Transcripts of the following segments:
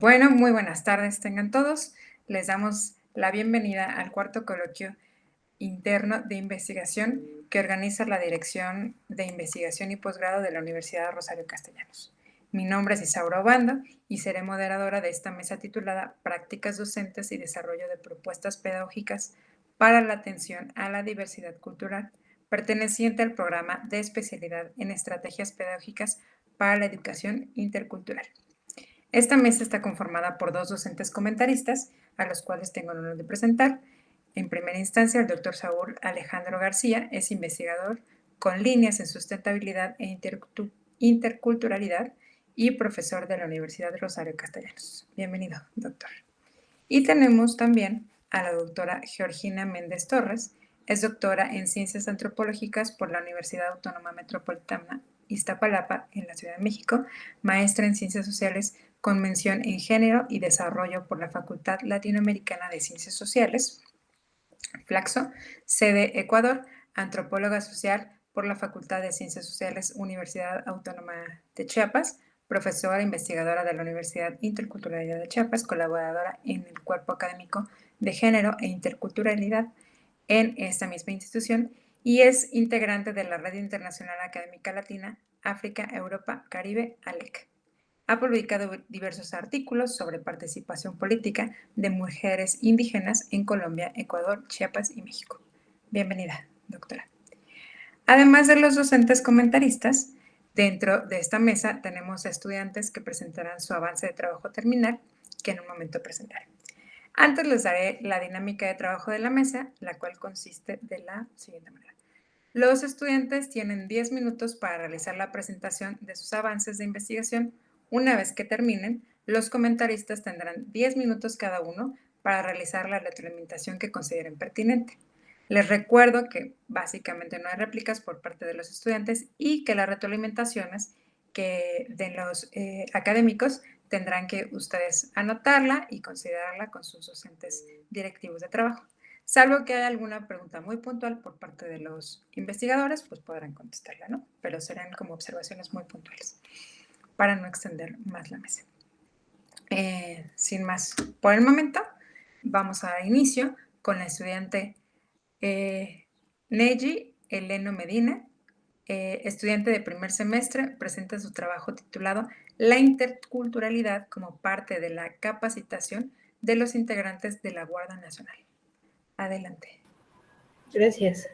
Bueno, muy buenas tardes tengan todos. Les damos la bienvenida al cuarto coloquio interno de investigación que organiza la Dirección de Investigación y Posgrado de la Universidad Rosario Castellanos. Mi nombre es Isaura Obando y seré moderadora de esta mesa titulada Prácticas docentes y desarrollo de propuestas pedagógicas para la atención a la diversidad cultural, perteneciente al programa de especialidad en estrategias pedagógicas para la educación intercultural. Esta mesa está conformada por dos docentes comentaristas, a los cuales tengo el honor de presentar. En primera instancia, el doctor Saúl Alejandro García es investigador con líneas en sustentabilidad e interculturalidad y profesor de la Universidad Rosario Castellanos. Bienvenido, doctor. Y tenemos también a la doctora Georgina Méndez Torres, es doctora en Ciencias Antropológicas por la Universidad Autónoma Metropolitana Iztapalapa, en la Ciudad de México, maestra en Ciencias Sociales con mención en Género y Desarrollo por la Facultad Latinoamericana de Ciencias Sociales, Flaxo, sede Ecuador, antropóloga social por la Facultad de Ciencias Sociales, Universidad Autónoma de Chiapas, profesora investigadora de la Universidad Interculturalidad de Chiapas, colaboradora en el Cuerpo Académico de Género e Interculturalidad en esta misma institución y es integrante de la Red Internacional Académica Latina, África, Europa, Caribe, ALEC. Ha publicado diversos artículos sobre participación política de mujeres indígenas en Colombia, Ecuador, Chiapas y México. Bienvenida, doctora. Además de los docentes comentaristas, dentro de esta mesa tenemos a estudiantes que presentarán su avance de trabajo terminal, que en un momento presentaré. Antes les daré la dinámica de trabajo de la mesa, la cual consiste de la siguiente manera. Los estudiantes tienen 10 minutos para realizar la presentación de sus avances de investigación. Una vez que terminen, los comentaristas tendrán 10 minutos cada uno para realizar la retroalimentación que consideren pertinente. Les recuerdo que básicamente no hay réplicas por parte de los estudiantes y que las retroalimentaciones que den los académicos tendrán que ustedes anotarla y considerarla con sus docentes directivos de trabajo. Salvo que haya alguna pregunta muy puntual por parte de los investigadores, pues podrán contestarla, ¿no? Pero serán como observaciones muy puntuales para no extender más la mesa. Sin más, por el momento, vamos a dar inicio con la estudiante Neji Eleno Medina, estudiante de primer semestre, presenta su trabajo titulado La interculturalidad como parte de la capacitación de los integrantes de la Guardia Nacional. Adelante. Gracias.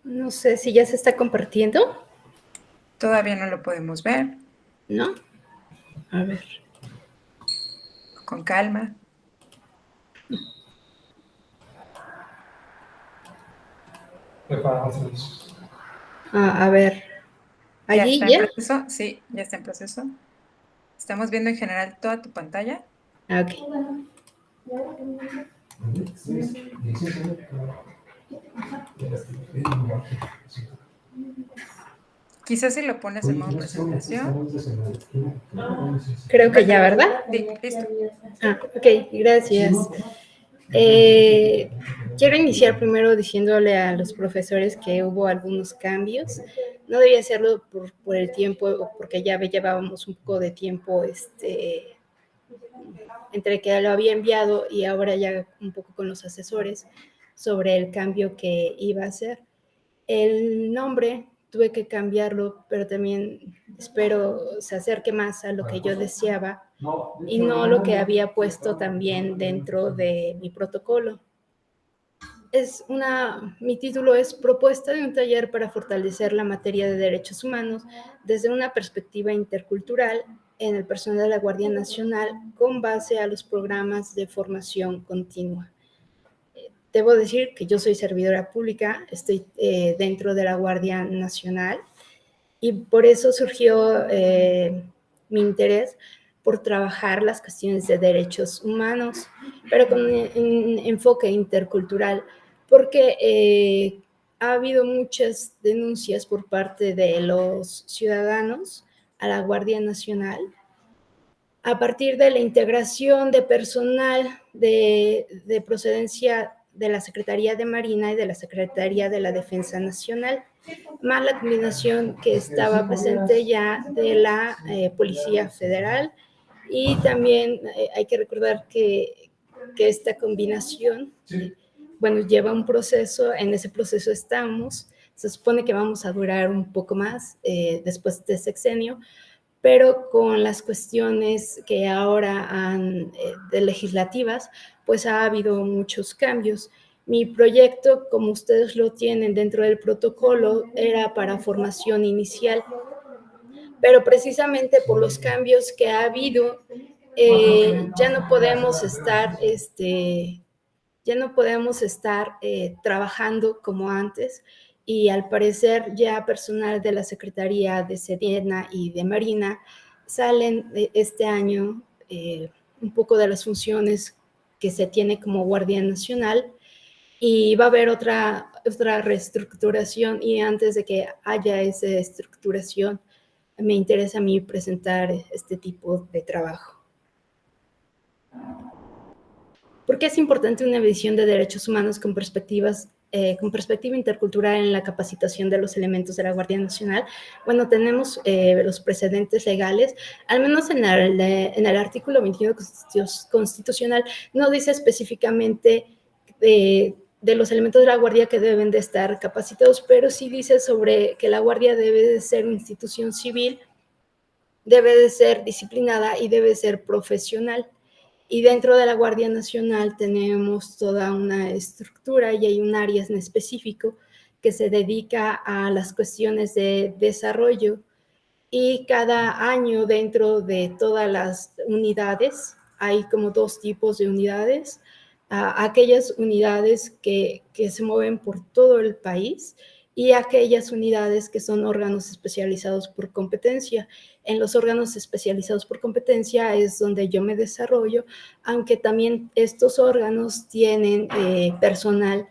No sé si ya se está compartiendo. Todavía no lo podemos ver. ¿No? A ver. Con calma. A ver. ¿Allí ¿Ya está ya? en proceso? Sí, ya está en proceso. Estamos viendo en general toda tu pantalla. Ok. Quizás si lo pones en modo presentación. Creo que ya, ¿verdad? Sí, listo. Ok, gracias. Quiero iniciar primero diciéndole a los profesores que hubo algunos cambios. No debía hacerlo por el tiempo, o porque ya llevábamos un poco de tiempo entre que lo había enviado y ahora ya un poco con los asesores sobre el cambio que iba a hacer. El nombre tuve que cambiarlo, pero también espero se acerque más a lo que yo deseaba y no lo que había puesto también dentro de mi protocolo. Mi título es Propuesta de un taller para fortalecer la materia de derechos humanos desde una perspectiva intercultural en el personal de la Guardia Nacional con base a los programas de formación continua. Debo decir que yo soy servidora pública, estoy dentro de la Guardia Nacional y por eso surgió mi interés por trabajar las cuestiones de derechos humanos, pero con un enfoque intercultural, porque ha habido muchas denuncias por parte de los ciudadanos a la Guardia Nacional a partir de la integración de personal de procedencia de la Secretaría de Marina y de la Secretaría de la Defensa Nacional, más la combinación que estaba presente ya de la Policía Federal, y también hay que recordar que esta combinación, bueno, lleva un proceso, en ese proceso estamos, se supone que vamos a durar un poco más después de sexenio, pero con las cuestiones que ahora han de legislativas, pues ha habido muchos cambios. Mi proyecto, como ustedes lo tienen dentro del protocolo, era para formación inicial, pero precisamente por los cambios que ha habido, ya no podemos estar trabajando como antes, y al parecer ya personal de la Secretaría de Sedena y de Marina salen este año un poco de las funciones que se tiene como Guardia Nacional, y va a haber otra reestructuración, y antes de que haya esa estructuración me interesa a mí presentar este tipo de trabajo. ¿Por qué es importante una visión de derechos humanos con perspectiva intercultural en la capacitación de los elementos de la Guardia Nacional? Bueno, tenemos los precedentes legales, al menos en el artículo 21 constitucional, no dice específicamente de los elementos de la Guardia que deben de estar capacitados, pero sí dice sobre que la Guardia debe de ser una institución civil, debe de ser disciplinada y debe ser profesional. Y dentro de la Guardia Nacional tenemos toda una estructura y hay un área en específico que se dedica a las cuestiones de desarrollo, y cada año dentro de todas las unidades hay como dos tipos de unidades. Aquellas unidades que se mueven por todo el país y aquellas unidades que son órganos especializados por competencia. En los órganos especializados por competencia es donde yo me desarrollo, aunque también estos órganos tienen personal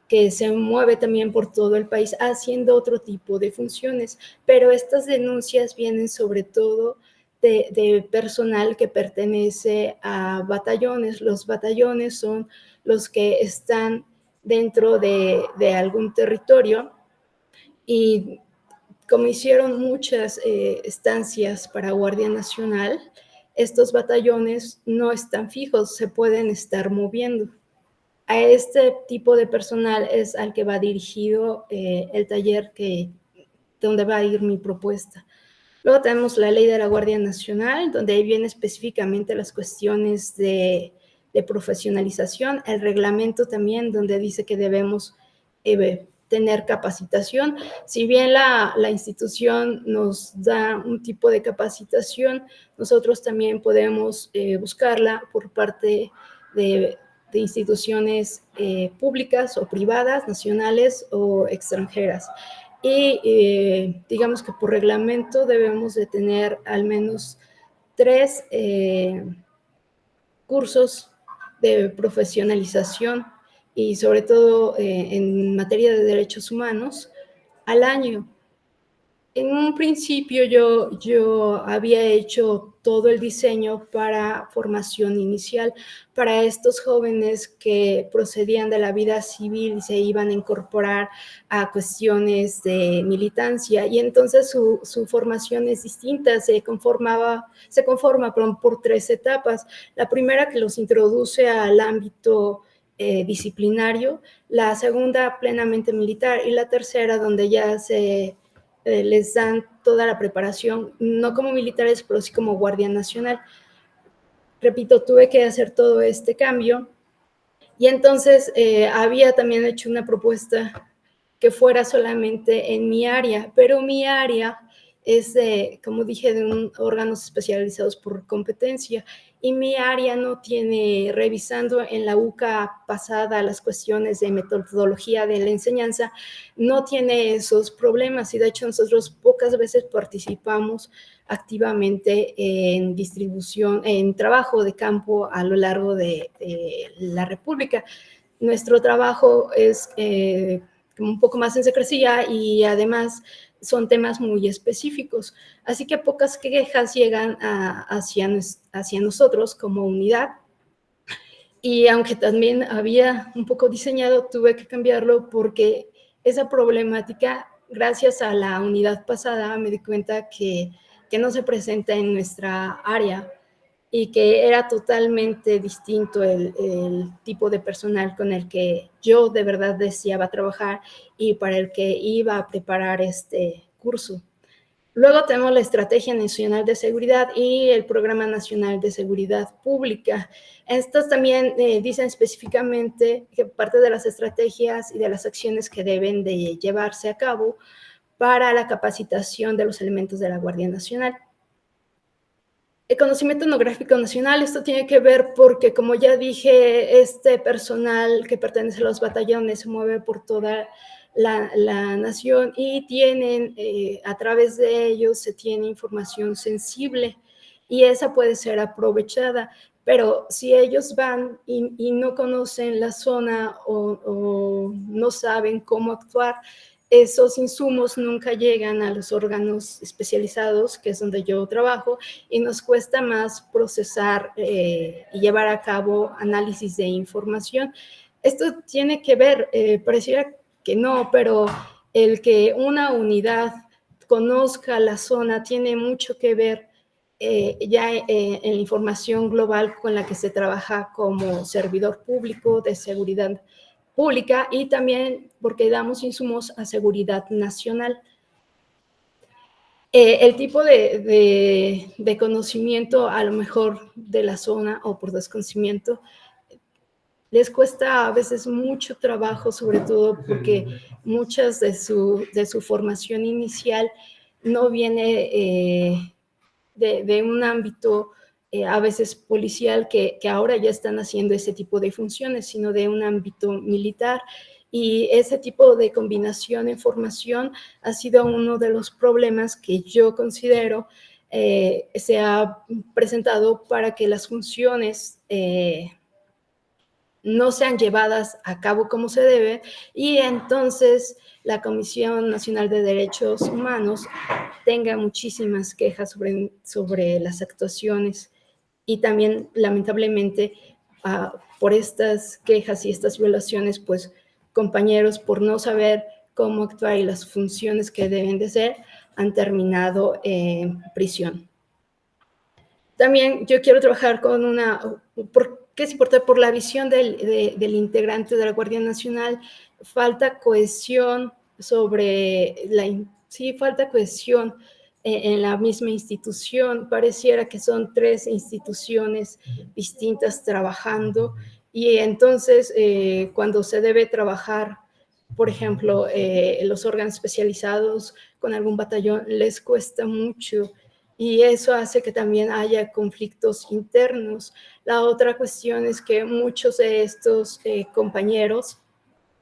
que se mueve también por todo el país haciendo otro tipo de funciones, pero estas denuncias vienen sobre todo de personal que pertenece a batallones. Los batallones son los que están dentro de algún territorio, y como hicieron muchas estancias para Guardia Nacional, estos batallones no están fijos, se pueden estar moviendo. A este tipo de personal es al que va dirigido el taller donde va a ir mi propuesta. Luego tenemos la ley de la Guardia Nacional, donde ahí vienen específicamente las cuestiones de profesionalización, el reglamento también, donde dice que debemos tener capacitación. Si bien la institución nos da un tipo de capacitación, nosotros también podemos buscarla por parte de instituciones públicas o privadas, nacionales o extranjeras. Y digamos que por reglamento debemos de tener al menos 3 cursos de profesionalización, y sobre todo en materia de derechos humanos al año. En un principio yo había hecho todo el diseño para formación inicial, para estos jóvenes que procedían de la vida civil y se iban a incorporar a cuestiones de militancia, y entonces su formación es distinta, se conforma por 3 etapas. La primera, que los introduce al ámbito disciplinario, la segunda plenamente militar, y la tercera donde ya les dan toda la preparación, no como militares, pero sí como Guardia Nacional. Repito, tuve que hacer todo este cambio, y entonces había también hecho una propuesta que fuera solamente en mi área, pero mi área es, como dije, de órganos especializados por competencia, y mi área no tiene, revisando en la UCA pasada las cuestiones de metodología de la enseñanza, no tiene esos problemas, y de hecho nosotros pocas veces participamos activamente en distribución, en trabajo de campo a lo largo de la República. Nuestro trabajo es un poco más en secrecía y además son temas muy específicos. Así que pocas quejas llegan hacia nosotros como unidad. Y aunque también había un poco diseñado, tuve que cambiarlo porque esa problemática, gracias a la unidad pasada, me di cuenta que no se presenta en nuestra área y que era totalmente distinto el tipo de personal con el que yo de verdad deseaba trabajar y para el que iba a preparar este curso. Luego tenemos la Estrategia Nacional de Seguridad y el Programa Nacional de Seguridad Pública. Estos también dicen específicamente que parte de las estrategias y de las acciones que deben de llevarse a cabo para la capacitación de los elementos de la Guardia Nacional. El conocimiento etnográfico nacional, esto tiene que ver porque, como ya dije, este personal que pertenece a los batallones se mueve por toda la nación y tienen, a través de ellos se tiene información sensible y esa puede ser aprovechada. Pero si ellos van y no conocen la zona o no saben cómo actuar, esos insumos nunca llegan a los órganos especializados, que es donde yo trabajo, y nos cuesta más procesar y llevar a cabo análisis de información. Esto tiene que ver, pareciera que no, pero el que una unidad conozca la zona tiene mucho que ver ya en la información global con la que se trabaja como servidor público de seguridad pública y también porque damos insumos a seguridad nacional. El tipo de conocimiento a lo mejor de la zona o por desconocimiento les cuesta a veces mucho trabajo, sobre todo porque muchas de su formación inicial no viene de un ámbito a veces policial que ahora ya están haciendo ese tipo de funciones, sino de un ámbito militar. Y ese tipo de combinación de formación ha sido uno de los problemas que yo considero se ha presentado para que las funciones no sean llevadas a cabo como se debe y entonces la Comisión Nacional de Derechos Humanos tenga muchísimas quejas sobre las actuaciones y también lamentablemente por estas quejas y estas violaciones, pues compañeros por no saber cómo actuar y las funciones que deben de ser han terminado en prisión. También yo quiero trabajar con ¿qué es importante? Por la visión del integrante de la Guardia Nacional, falta cohesión falta cohesión en la misma institución, pareciera que son tres instituciones distintas trabajando y entonces cuando se debe trabajar, por ejemplo, los órganos especializados con algún batallón, les cuesta mucho y eso hace que también haya conflictos internos. La otra cuestión es que muchos de estos compañeros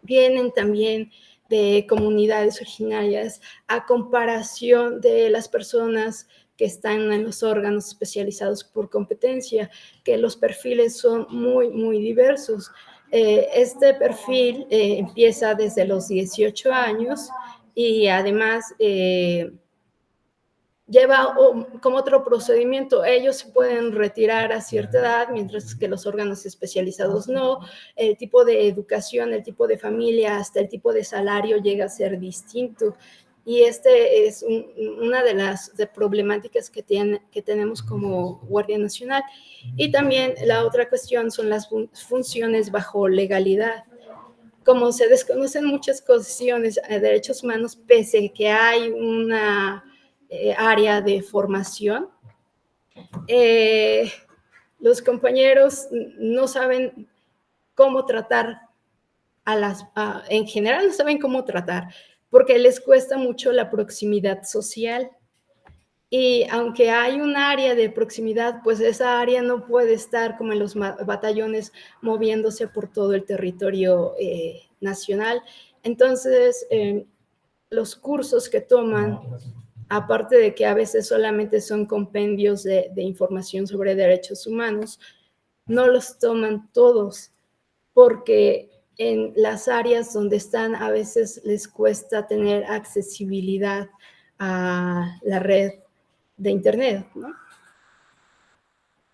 vienen también de comunidades originarias a comparación de las personas que están en los órganos especializados por competencia, que los perfiles son muy, muy diversos. Este perfil empieza desde los 18 años y además lleva como otro procedimiento. Ellos se pueden retirar a cierta edad, mientras que los órganos especializados no. El tipo de educación, el tipo de familia, hasta el tipo de salario llega a ser distinto. Y este es una de las problemáticas que tenemos como Guardia Nacional. Y también la otra cuestión son las funciones bajo legalidad. Como se desconocen muchas cuestiones de derechos humanos, pese a que hay una área de formación, los compañeros no saben cómo tratar en general no saben cómo tratar, porque les cuesta mucho la proximidad social. Y aunque hay un área de proximidad, pues esa área no puede estar como en los batallones moviéndose por todo el territorio nacional. Entonces, los cursos que toman, aparte de que a veces solamente son compendios de información sobre derechos humanos, no los toman todos, porque en las áreas donde están, a veces les cuesta tener accesibilidad a la red de Internet, ¿no?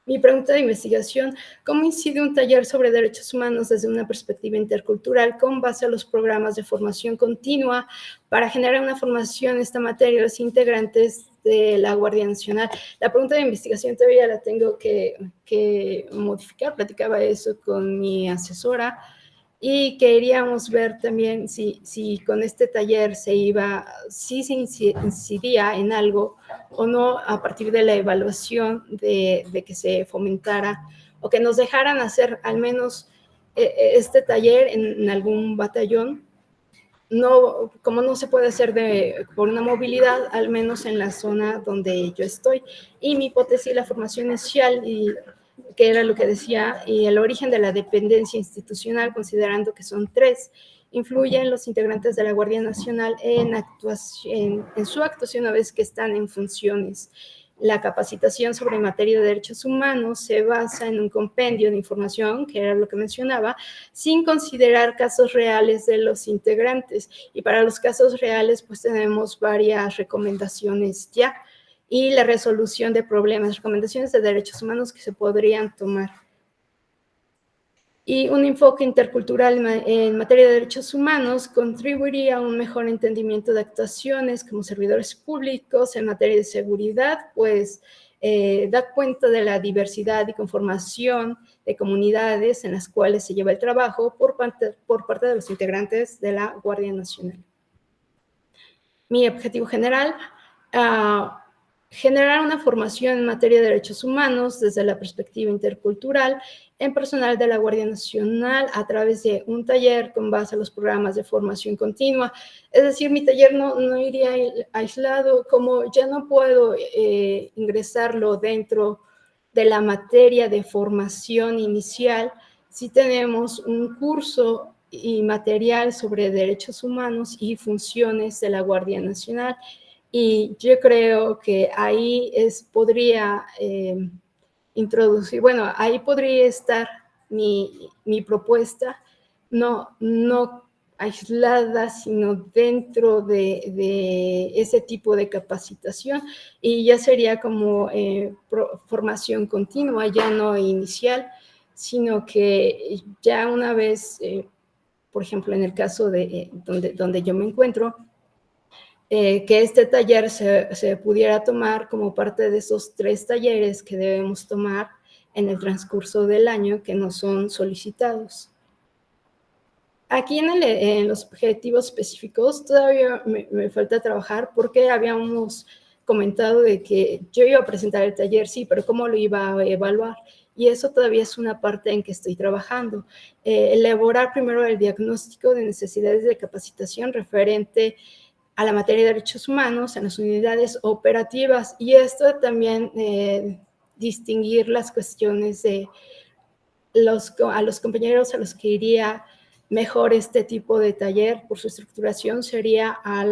Mi pregunta de investigación: ¿cómo incide un taller sobre derechos humanos desde una perspectiva intercultural con base a los programas de formación continua para generar una formación en esta materia a los integrantes de la Guardia Nacional? La pregunta de investigación todavía la tengo que modificar. Platicaba eso con mi asesora y queríamos ver también si con este taller si se incidía en algo o no a partir de la evaluación de que se fomentara o que nos dejaran hacer al menos este taller en algún batallón. No, como no se puede hacer por una movilidad, al menos en la zona donde yo estoy. Y mi hipótesis, la formación inicial, que era lo que decía, y el origen de la dependencia institucional, considerando que son tres, influyen los integrantes de la Guardia Nacional en su actuación una vez que están en funciones. La capacitación sobre materia de derechos humanos se basa en un compendio de información, que era lo que mencionaba, sin considerar casos reales de los integrantes. Y para los casos reales, pues tenemos varias recomendaciones ya y la resolución de problemas, recomendaciones de derechos humanos que se podrían tomar. Y un enfoque intercultural en materia de derechos humanos contribuiría a un mejor entendimiento de actuaciones como servidores públicos en materia de seguridad, pues da cuenta de la diversidad y conformación de comunidades en las cuales se lleva el trabajo por parte de los integrantes de la Guardia Nacional. Mi objetivo general, generar una formación en materia de derechos humanos desde la perspectiva intercultural en personal de la Guardia Nacional a través de un taller con base a los programas de formación continua. Es decir, mi taller no iría aislado, como ya no puedo ingresarlo dentro de la materia de formación inicial. Sí tenemos un curso y material sobre derechos humanos y funciones de la Guardia Nacional. Y yo creo que ahí podría introducir, bueno, ahí podría estar mi propuesta, no aislada, sino dentro de ese tipo de capacitación, y ya sería como formación continua, ya no inicial, sino que ya una vez, por ejemplo, en el caso de donde yo me encuentro, que este taller se pudiera tomar como parte de esos 3 talleres que debemos tomar en el transcurso del año que nos son solicitados. Aquí en los objetivos específicos todavía me falta trabajar, porque habíamos comentado de que yo iba a presentar el taller, sí, pero ¿cómo lo iba a evaluar? Y eso todavía es una parte en que estoy trabajando. Elaborar primero el diagnóstico de necesidades de capacitación referente a la materia de derechos humanos en las unidades operativas, y esto también distinguir las cuestiones de a los compañeros a los que iría mejor este tipo de taller por su estructuración sería a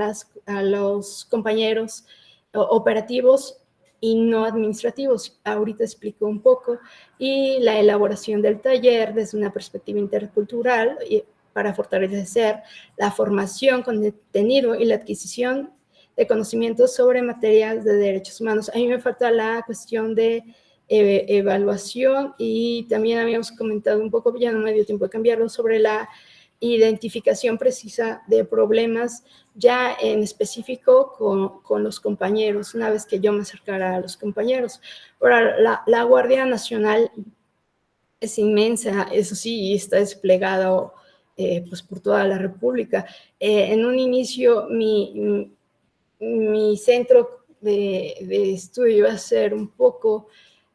los compañeros operativos y no administrativos. Ahorita explico un poco. Y la elaboración del taller desde una perspectiva intercultural para fortalecer la formación, contenido y la adquisición de conocimientos sobre materias de derechos humanos. A mí me falta la cuestión de evaluación, y también habíamos comentado un poco, ya no me dio tiempo de cambiarlo, sobre la identificación precisa de problemas ya en específico con los compañeros, una vez que yo me acercara a los compañeros. Ahora, la Guardia Nacional es inmensa, eso sí, y está desplegado pues por toda la República. En un inicio, mi centro de estudio iba a ser un poco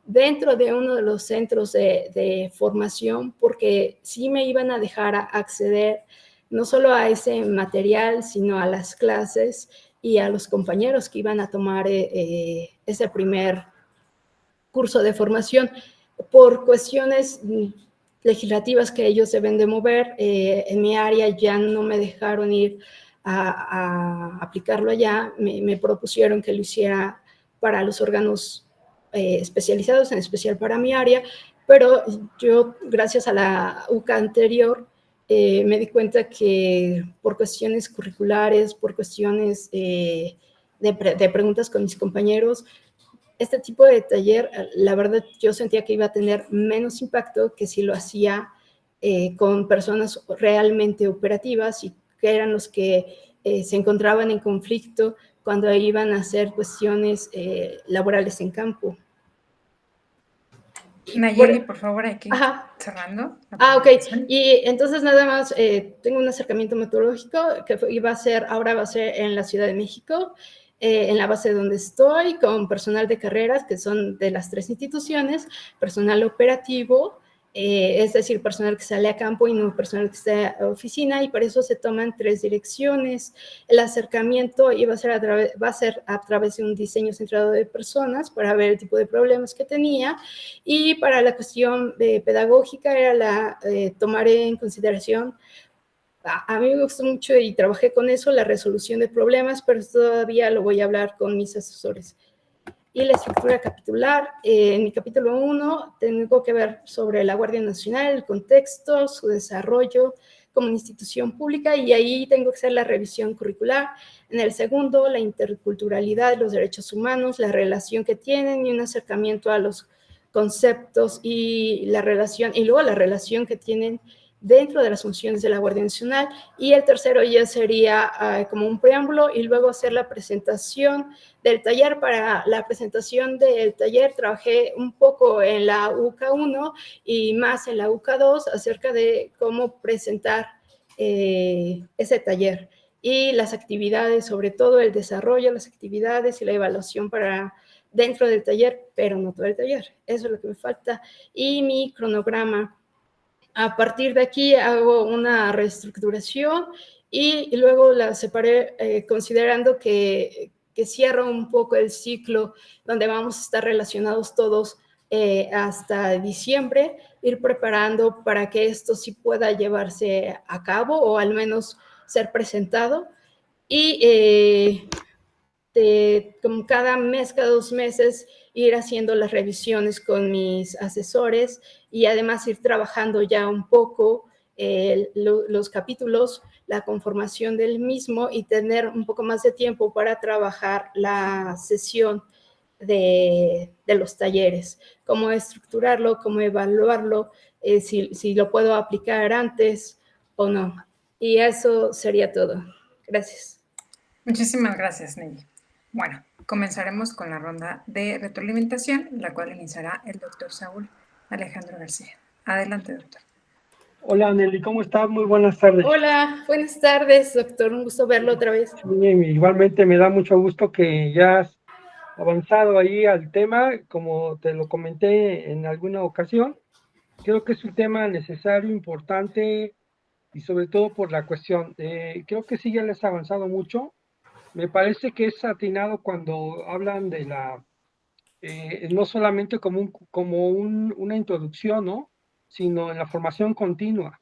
dentro de uno de los centros de formación, porque sí me iban a dejar acceder no solo a ese material, sino a las clases y a los compañeros que iban a tomar ese primer curso de formación. Por cuestiones legislativas que ellos deben de mover, en mi área ya no me dejaron ir a aplicarlo allá, me propusieron que lo hiciera para los órganos especializados, en especial para mi área, pero yo, gracias a la UCA anterior, me di cuenta que por cuestiones curriculares, por cuestiones de preguntas con mis compañeros, este tipo de taller, la verdad, yo sentía que iba a tener menos impacto que si lo hacía con personas realmente operativas y que eran los que se encontraban en conflicto cuando iban a hacer cuestiones laborales en campo. Nayeli, por favor, hay que ir Ajá. cerrando la Ok. presentación. Y entonces nada más tengo un acercamiento metodológico que ahora va a ser en la Ciudad de México, en la base donde estoy, con personal de carreras que son de las 3 instituciones, personal operativo, es decir, personal que sale a campo y no personal que esté a oficina, y para eso se toman 3 direcciones. El acercamiento va a ser a través de un diseño centrado de personas para ver el tipo de problemas que tenía, y para la cuestión pedagógica era tomar en consideración, a mí me gustó mucho y trabajé con eso, la resolución de problemas, pero todavía lo voy a hablar con mis asesores. Y la estructura capitular, en mi capítulo 1 tengo que ver sobre la Guardia Nacional, el contexto, su desarrollo como institución pública, y ahí tengo que hacer la revisión curricular. En el segundo, la interculturalidad de los derechos humanos, la relación que tienen y un acercamiento a los conceptos y luego la relación que tienen dentro de las funciones de la Guardia Nacional. Y el tercero ya sería como un preámbulo, y luego hacer la presentación del taller. Para la presentación del taller trabajé un poco en la UCA1 y más en la UCA2 acerca de cómo presentar ese taller y las actividades, sobre todo el desarrollo, las actividades y la evaluación para dentro del taller, pero no todo el taller. Eso es lo que me falta. Y mi cronograma. A partir de aquí hago una reestructuración y luego la separé considerando que cierro un poco el ciclo donde vamos a estar relacionados todos hasta diciembre, ir preparando para que esto sí pueda llevarse a cabo o al menos ser presentado. Y como cada mes, cada 2 meses, ir haciendo las revisiones con mis asesores y además ir trabajando ya un poco los capítulos, la conformación del mismo, y tener un poco más de tiempo para trabajar la sesión de los talleres, cómo estructurarlo, cómo evaluarlo, si lo puedo aplicar antes o no. Y eso sería todo. Gracias. Muchísimas gracias, Nelly. Bueno, comenzaremos con la ronda de retroalimentación, la cual iniciará el doctor Saúl Alejandro García. Adelante, doctor. Hola Nelly, ¿cómo estás? Muy buenas tardes. Hola, buenas tardes, doctor. Un gusto verlo otra vez. Sí, igualmente me da mucho gusto que ya has avanzado ahí al tema, como te lo comenté en alguna ocasión. Creo que es un tema necesario, importante, y sobre todo por la cuestión. Creo que sí ya les ha avanzado mucho. Me parece que es atinado cuando hablan de no solamente una introducción, ¿no? Sino en la formación continua.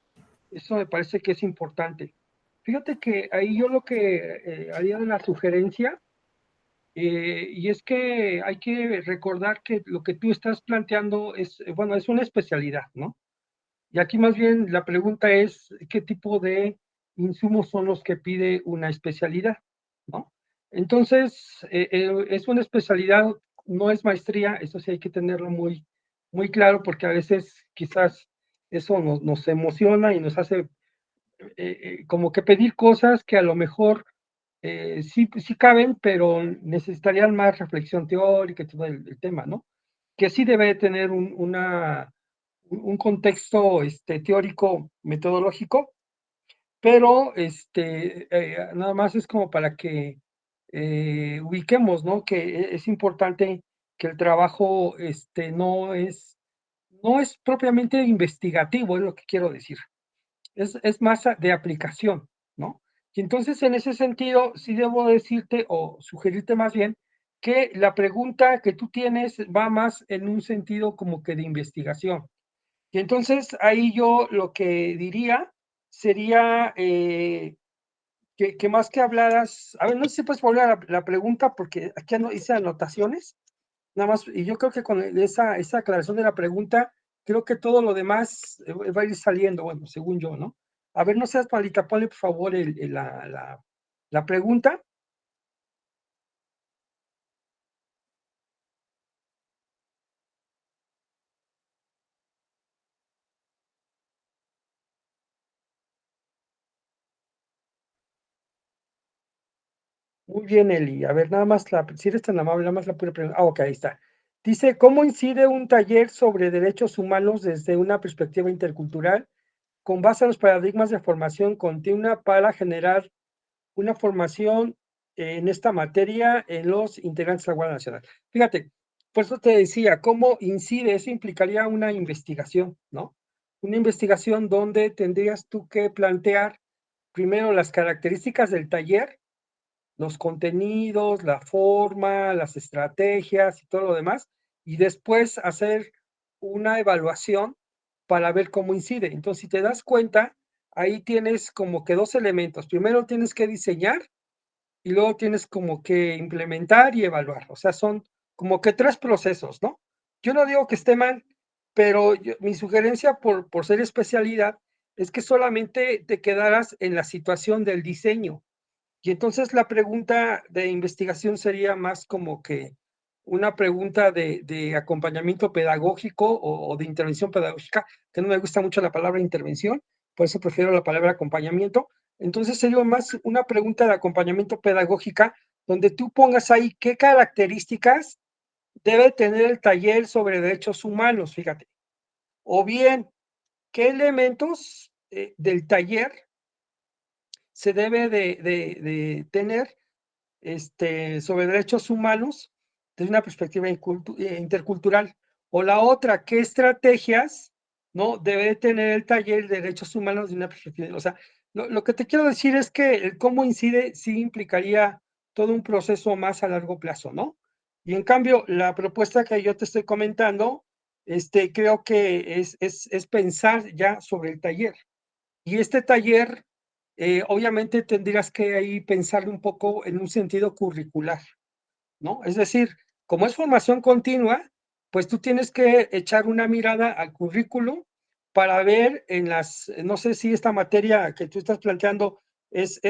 Eso me parece que es importante. Fíjate que ahí yo lo que haría una sugerencia, y es que hay que recordar que lo que tú estás planteando es, bueno, es una especialidad, ¿no? Y aquí más bien la pregunta es, ¿qué tipo de insumos son los que pide una especialidad, ¿no? Entonces, es una especialidad, no es maestría, eso sí hay que tenerlo muy, muy claro, porque a veces quizás eso nos emociona y nos hace como que pedir cosas que a lo mejor sí caben, pero necesitarían más reflexión teórica y todo el tema, ¿no? Que sí debe tener un contexto teórico metodológico, pero nada más es como para que ubiquemos, ¿no? Que es importante que el trabajo no es propiamente investigativo, es lo que quiero decir. Es más de aplicación, ¿no? Y entonces, en ese sentido, sí debo decirte o sugerirte más bien que la pregunta que tú tienes va más en un sentido como que de investigación. Y entonces, ahí yo lo que diría sería que más que hablaras, a ver, no sé si puedes volver a la pregunta porque aquí hice anotaciones, nada más, y yo creo que con esa aclaración de la pregunta, creo que todo lo demás va a ir saliendo, bueno, según yo, ¿no? A ver, no seas malita, ponle por favor la pregunta. Muy bien, Eli. A ver, nada más, si eres tan amable, nada más la pura pregunta. Ah, ok, ahí está. Dice, ¿cómo incide un taller sobre derechos humanos desde una perspectiva intercultural con base en los paradigmas de formación continua para generar una formación en esta materia en los integrantes de la Guardia Nacional? Fíjate, por eso te decía, ¿cómo incide? Eso implicaría una investigación, ¿no? Una investigación donde tendrías tú que plantear primero las características del taller, los contenidos, la forma, las estrategias y todo lo demás, y después hacer una evaluación para ver cómo incide. Entonces, si te das cuenta, ahí tienes como que dos elementos. Primero tienes que diseñar y luego tienes como que implementar y evaluar. O sea, son como que tres procesos, ¿no? Yo no digo que esté mal, pero mi sugerencia por ser especialidad es que solamente te quedaras en la situación del diseño. Y entonces la pregunta de investigación sería más como que una pregunta de acompañamiento pedagógico o de intervención pedagógica, que no me gusta mucho la palabra intervención, por eso prefiero la palabra acompañamiento. Entonces sería más una pregunta de acompañamiento pedagógica, donde tú pongas ahí qué características debe tener el taller sobre derechos humanos, fíjate, o bien qué elementos del taller se debe de tener sobre derechos humanos desde una perspectiva intercultural. O la otra, ¿qué estrategias no debe tener el taller de derechos humanos de una perspectiva? O sea, lo que te quiero decir es que el cómo incide sí implicaría todo un proceso más a largo plazo, ¿no? Y en cambio, la propuesta que yo te estoy comentando, creo que es pensar ya sobre el taller. Y este taller, obviamente tendrías que ahí pensarlo un poco en un sentido curricular, ¿no? Es decir, como es formación continua, pues tú tienes que echar una mirada al currículo para ver no sé si esta materia que tú estás planteando es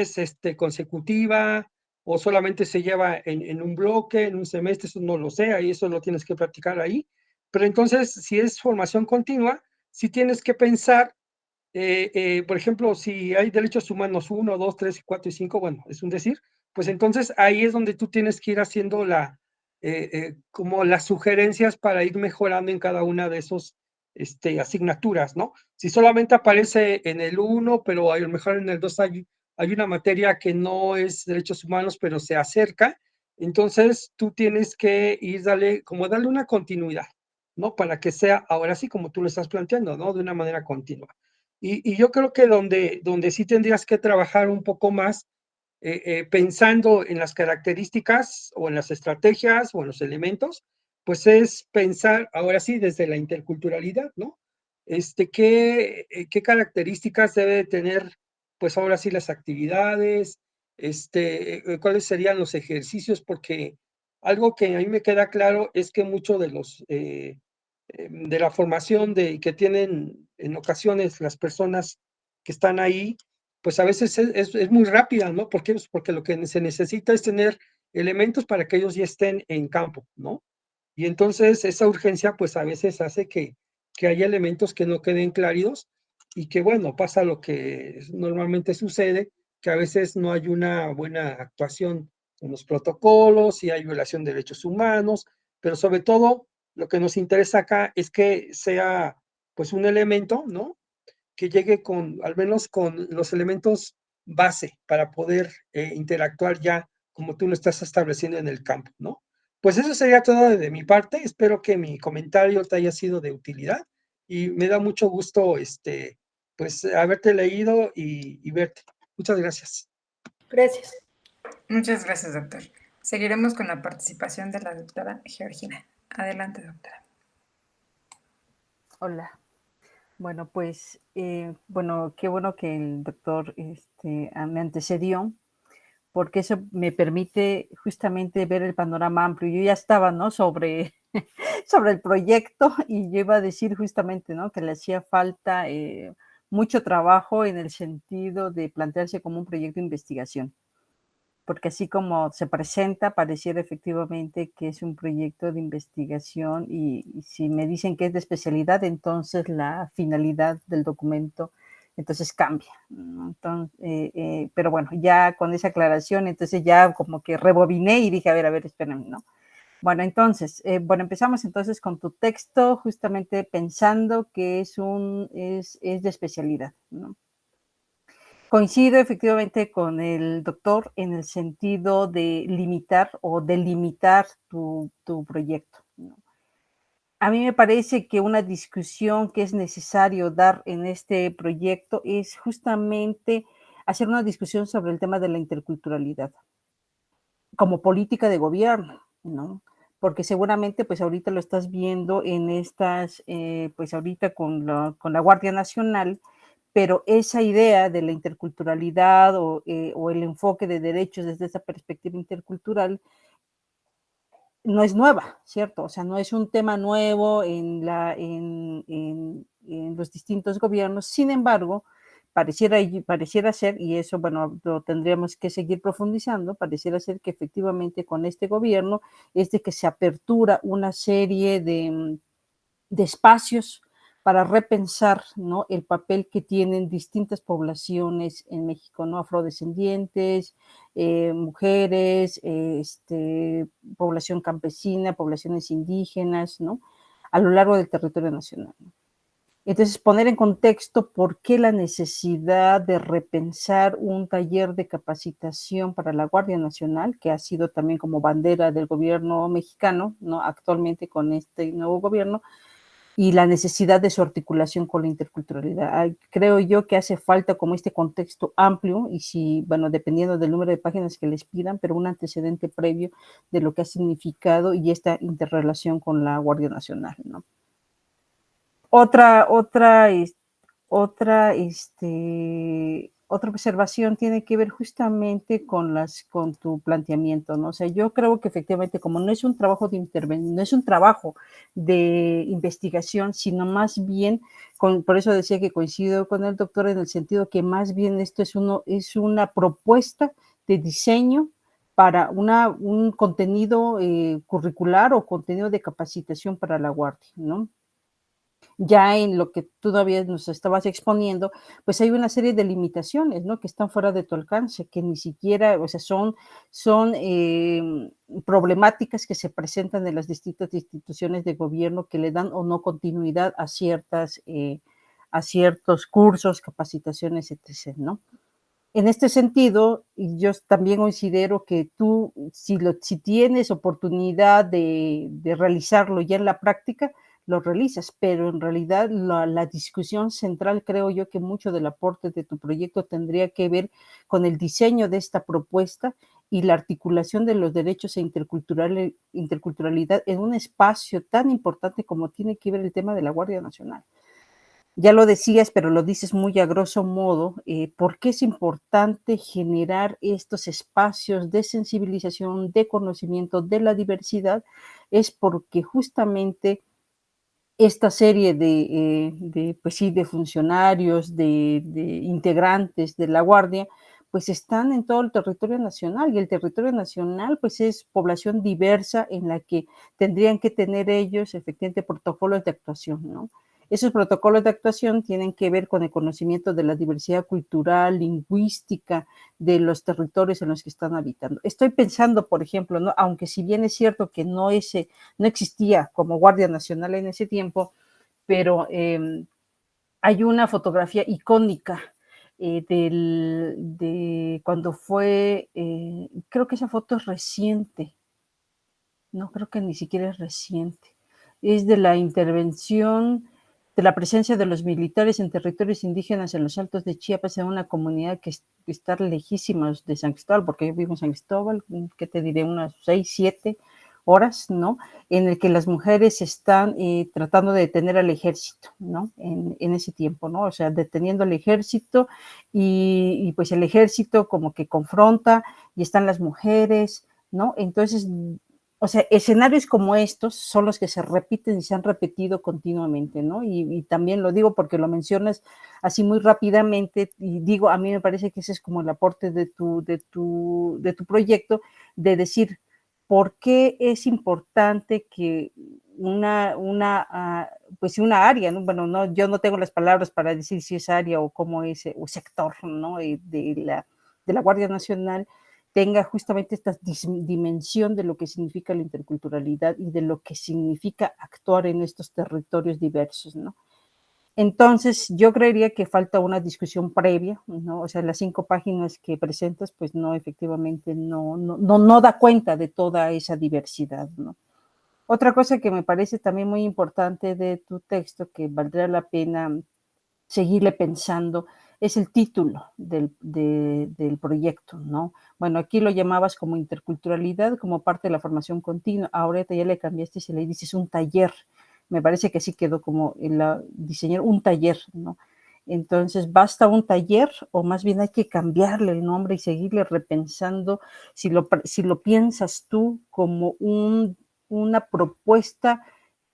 consecutiva o solamente se lleva en un bloque, en un semestre, eso no lo sé, ahí eso lo tienes que practicar ahí. Pero entonces, si es formación continua, sí tienes que pensar por ejemplo, si hay derechos humanos 1, 2, 3, 4 y 5, bueno, es un decir, pues entonces ahí es donde tú tienes que ir haciendo como las sugerencias para ir mejorando en cada una de esos asignaturas, ¿no? Si solamente aparece en el 1, pero a lo mejor en el 2 hay una materia que no es derechos humanos, pero se acerca, entonces tú tienes que ir como darle una continuidad, ¿no? Para que sea ahora sí como tú lo estás planteando, ¿no? De una manera continua. Y yo creo que donde sí tendrías que trabajar un poco más pensando en las características o en las estrategias o en los elementos, pues es pensar ahora sí desde la interculturalidad, ¿no? ¿Qué características debe de tener, pues ahora sí las actividades, cuáles serían los ejercicios, porque algo que a mí me queda claro es que mucho de la formación que tienen en ocasiones las personas que están ahí, pues a veces es muy rápida, ¿no? ¿Por qué? Pues porque lo que se necesita es tener elementos para que ellos ya estén en campo, ¿no? Y entonces esa urgencia pues a veces hace que haya elementos que no queden claros y que bueno, pasa lo que normalmente sucede, que a veces no hay una buena actuación en los protocolos y hay violación de derechos humanos, pero sobre todo lo que nos interesa acá es que sea pues un elemento, ¿no? Que llegue al menos con los elementos base para poder interactuar ya como tú lo estás estableciendo en el campo, ¿no? Pues eso sería todo de mi parte. Espero que mi comentario te haya sido de utilidad y me da mucho gusto, pues, haberte leído y verte. Muchas gracias. Gracias. Muchas gracias, doctor. Seguiremos con la participación de la doctora Georgina. Adelante, doctora. Hola. Bueno, pues, bueno, qué bueno que el doctor me antecedió, porque eso me permite justamente ver el panorama amplio. Yo ya estaba, ¿no? Sobre, sobre el proyecto y yo iba a decir justamente, ¿no? Que le hacía falta mucho trabajo en el sentido de plantearse como un proyecto de investigación, porque así como se presenta, pareciera efectivamente que es un proyecto de investigación y si me dicen que es de especialidad, entonces la finalidad del documento entonces cambia, ¿no? Entonces, pero bueno, ya con esa aclaración, entonces ya como que rebobiné y dije, a ver, espérenme, ¿no? Bueno, entonces, empezamos entonces con tu texto, justamente pensando que es de especialidad, ¿no? Coincido efectivamente con el doctor en el sentido de limitar o delimitar tu proyecto, ¿no? A mí me parece que una discusión que es necesario dar en este proyecto es justamente hacer una discusión sobre el tema de la interculturalidad como política de gobierno, ¿no? Porque seguramente, pues ahorita lo estás viendo en pues ahorita con la Guardia Nacional, pero esa idea de la interculturalidad o el enfoque de derechos desde esa perspectiva intercultural no es nueva, ¿cierto? O sea, no es un tema nuevo en los distintos gobiernos. Sin embargo, pareciera ser, y eso, bueno, lo tendríamos que seguir profundizando, pareciera ser que efectivamente con este gobierno es de que se apertura una serie de espacios para repensar, ¿no?, el papel que tienen distintas poblaciones en México, ¿no?, afrodescendientes, mujeres, población campesina, poblaciones indígenas, ¿no?, a lo largo del territorio nacional, ¿no? Entonces, poner en contexto por qué la necesidad de repensar un taller de capacitación para la Guardia Nacional, que ha sido también como bandera del gobierno mexicano, ¿no?, actualmente con este nuevo gobierno, y la necesidad de su articulación con la interculturalidad. Creo yo que hace falta como este contexto amplio y si, bueno, dependiendo del número de páginas que les pidan, pero un antecedente previo de lo que ha significado y esta interrelación con la Guardia Nacional, ¿no? Otra observación tiene que ver justamente con tu planteamiento, ¿no? O sea, yo creo que efectivamente, como no es un trabajo de intervención, no es un trabajo de investigación, sino más bien, por eso decía que coincido con el doctor en el sentido que más bien esto es una propuesta de diseño para un contenido curricular o contenido de capacitación para la Guardia, ¿no? Ya en lo que tú todavía nos estabas exponiendo, pues hay una serie de limitaciones, ¿no?, que están fuera de tu alcance, que ni siquiera, o sea, son problemáticas que se presentan en las distintas instituciones de gobierno que le dan o no continuidad a ciertos cursos, capacitaciones, etc., ¿no? En este sentido, yo también considero que tú, si tienes oportunidad de realizarlo ya en la práctica, lo realizas, pero en realidad la discusión central, creo yo que mucho del aporte de tu proyecto tendría que ver con el diseño de esta propuesta y la articulación de los derechos e interculturalidad en un espacio tan importante como tiene que ver el tema de la Guardia Nacional. Ya lo decías, pero lo dices muy a grosso modo, ¿por qué es importante generar estos espacios de sensibilización, de conocimiento de la diversidad? Es porque justamente esta serie pues sí, de funcionarios, de integrantes de la Guardia, pues están en todo el territorio nacional y el territorio nacional pues es población diversa en la que tendrían que tener ellos efectivamente protocolos de actuación, ¿no? Esos protocolos de actuación tienen que ver con el conocimiento de la diversidad cultural, lingüística, de los territorios en los que están habitando. Estoy pensando, por ejemplo, ¿no?, aunque si bien es cierto que no existía como Guardia Nacional en ese tiempo, pero hay una fotografía icónica de cuando fue, creo que esa foto es reciente, no creo que ni siquiera es reciente, es de la intervención, de la presencia de los militares en territorios indígenas en los Altos de Chiapas, en una comunidad que está lejísimos de San Cristóbal, porque yo vivo en San Cristóbal, ¿qué te diré? Unas 6, 7 horas, ¿no? En el que las mujeres están tratando de detener al ejército, ¿no? En ese tiempo, ¿no? O sea, deteniendo al ejército y pues el ejército como que confronta y están las mujeres, ¿no? Entonces, o sea, escenarios como estos son los que se repiten y se han repetido continuamente, ¿no? Y también lo digo porque lo mencionas así muy rápidamente y digo, a mí me parece que ese es como el aporte de tu proyecto, de decir, ¿por qué es importante que pues una área, ¿no? Bueno, no, yo no tengo las palabras para decir si es área o cómo es, o sector, ¿no? De la Guardia Nacional, tenga justamente esta dimensión de lo que significa la interculturalidad y de lo que significa actuar en estos territorios diversos, ¿no? Entonces, yo creería que falta una discusión previa, ¿no? O sea, las 5 páginas que presentas, pues no, efectivamente, no da cuenta de toda esa diversidad, ¿no? Otra cosa que me parece también muy importante de tu texto, que valdría la pena seguirle pensando, es el título del proyecto, ¿no? Bueno, aquí lo llamabas como interculturalidad, como parte de la formación continua. Ahora ya le cambiaste y le dices un taller. Me parece que sí quedó como diseñar un taller, ¿no? Entonces, ¿basta un taller o más bien hay que cambiarle el nombre y seguirle repensando si lo piensas tú como una propuesta,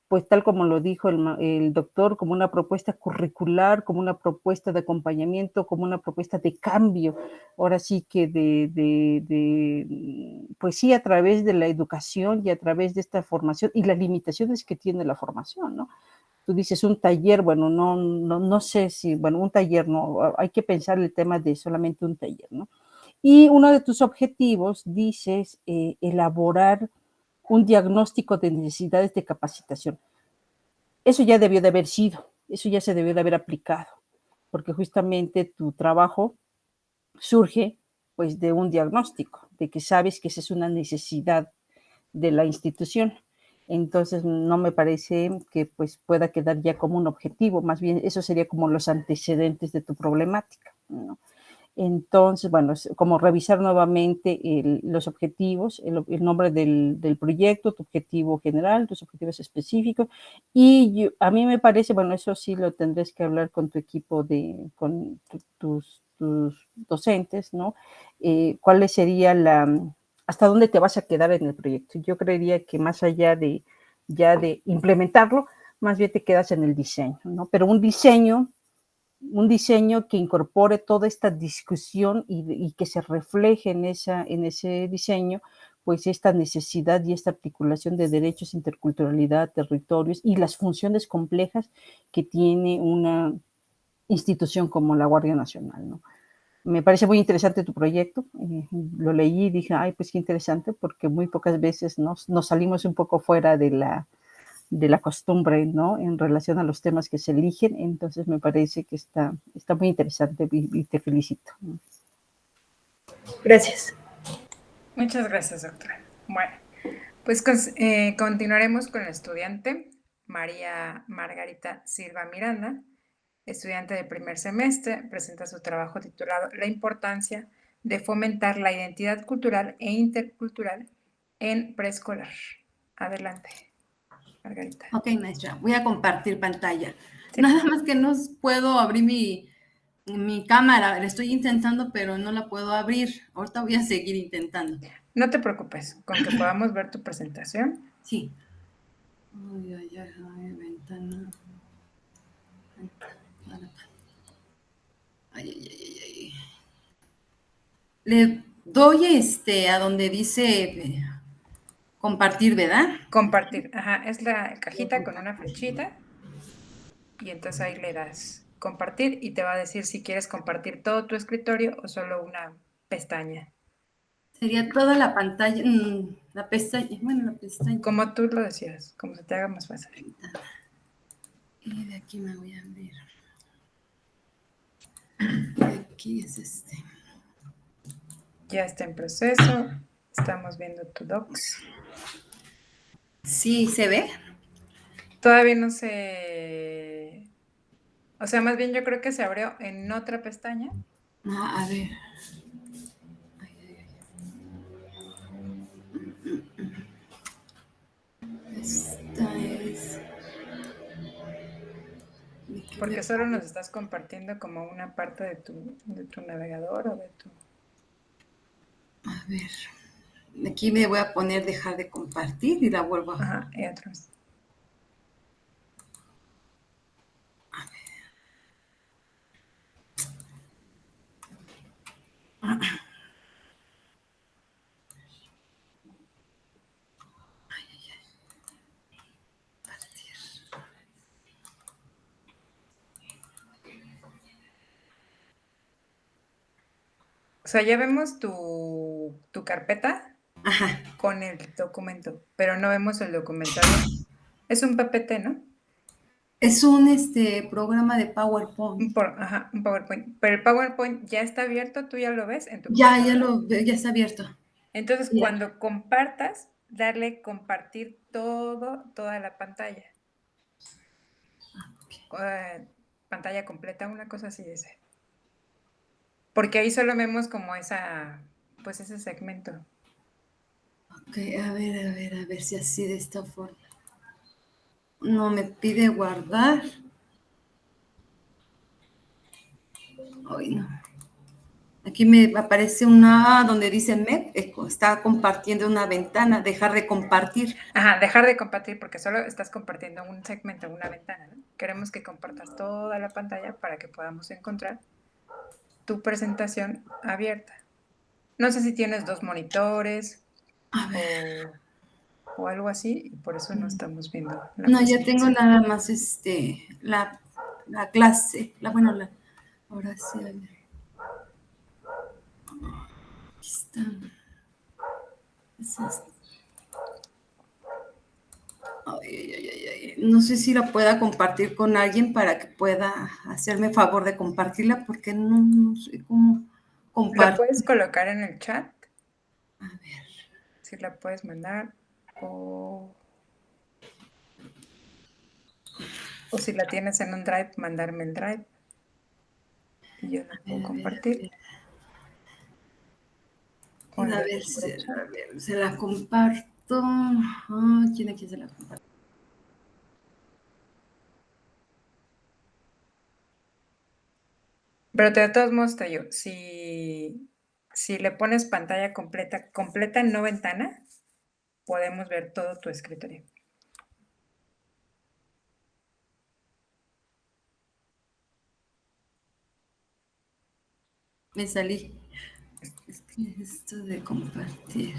pues tal como lo dijo el doctor, como una propuesta curricular, como una propuesta de acompañamiento, como una propuesta de cambio, ahora sí que pues sí, a través de la educación y a través de esta formación y las limitaciones que tiene la formación, ¿no? Tú dices un taller, bueno, no sé si, bueno, un taller, no, hay que pensar el tema de solamente un taller, ¿no? Y uno de tus objetivos, dices, elaborar un diagnóstico de necesidades de capacitación. Eso ya debió de haber sido, eso ya se debió de haber aplicado, porque justamente tu trabajo surge pues de un diagnóstico, de que sabes que esa es una necesidad de la institución. Entonces no me parece que pues pueda quedar ya como un objetivo, más bien eso sería como los antecedentes de tu problemática, ¿no? Entonces, bueno, es como revisar nuevamente los objetivos, el nombre del proyecto, tu objetivo general, tus objetivos específicos. Y a mí me parece, bueno, eso sí lo tendrás que hablar con tu equipo, con tus docentes, ¿no? ¿Cuál sería hasta dónde te vas a quedar en el proyecto? Yo creería que más allá de implementarlo, más bien te quedas en el diseño, ¿no? Pero un diseño que incorpore toda esta discusión y que se refleje en ese diseño, pues esta necesidad y esta articulación de derechos, interculturalidad, territorios y las funciones complejas que tiene una institución como la Guardia Nacional, ¿no? Me parece muy interesante tu proyecto, lo leí y dije, ay, pues qué interesante, porque muy pocas veces nos salimos un poco fuera de la costumbre, ¿no? En relación a los temas que se eligen. Entonces me parece que está muy interesante y te felicito. Gracias. Muchas gracias, doctora. Bueno, pues continuaremos con la estudiante María Margarita Silva Miranda, estudiante de primer semestre, presenta su trabajo titulado La importancia de fomentar la identidad cultural e intercultural en preescolar. Adelante, Margarita. Ok, maestra, voy a compartir pantalla. Sí. Nada más que no puedo abrir mi cámara, la estoy intentando, pero no la puedo abrir. Ahorita voy a seguir intentando. No te preocupes, con que podamos ver tu presentación. Sí. Ay, ay, ay, ay, ventana. Ay, ay, ay, ay. Le doy a donde dice compartir, ¿verdad? Compartir, ajá, es la cajita con una flechita y entonces ahí le das compartir y te va a decir si quieres compartir todo tu escritorio o solo una pestaña. Sería toda la pantalla, la pestaña, bueno, la pestaña. Como tú lo decías, como se te haga más fácil. Y de aquí me voy a abrir. De aquí es Ya está en proceso, estamos viendo tu docs. Sí, ¿se ve? Todavía no se... O sea, más bien yo creo que se abrió en otra pestaña. Ah, a ver. Esta es... Porque solo nos estás compartiendo como una parte de tu navegador o de tu... A ver. aquí me voy a poner dejar de compartir y la vuelvo a... Ajá, y otra vez. O sea, ya vemos tu carpeta Ajá. con el documento, pero no vemos el documento. Es un PPT, ¿no? Es un programa de PowerPoint. Ajá, un PowerPoint. Pero el PowerPoint ya está abierto, ¿tú ya lo ves en tu Ya computadora? lo veo, ya está abierto. Entonces, Ya. cuando compartas, darle compartir toda la pantalla. Pantalla completa, una cosa así dice. Porque ahí solo vemos como pues ese segmento. Ok, a ver si así de esta forma. No me pide guardar. Ay, no. Aquí me aparece una donde dice MEP, está compartiendo una ventana, dejar de compartir. Ajá, dejar de compartir porque solo estás compartiendo un segmento, una ventana, ¿no? Queremos que compartas toda la pantalla para que podamos encontrar tu presentación abierta. No sé si tienes 2 monitores o algo así, y por eso no estamos viendo la No, ya tengo presentación. nada más la clase. Ahora sí, a ver. Aquí está. Es esta. Ay. No sé si la pueda compartir con alguien para que pueda hacerme favor de compartirla, porque no sé cómo ¿La compartir. puedes colocar en el chat? A ver. Si la puedes mandar o si la tienes en un drive, mandarme el drive y yo la puedo compartir. A ver, se la comparto. ¿Quién aquí se la comparto? Pero de todos modos te digo, si le pones pantalla completa, no ventana, podemos ver todo tu escritorio. Me salí. Es que esto de compartir.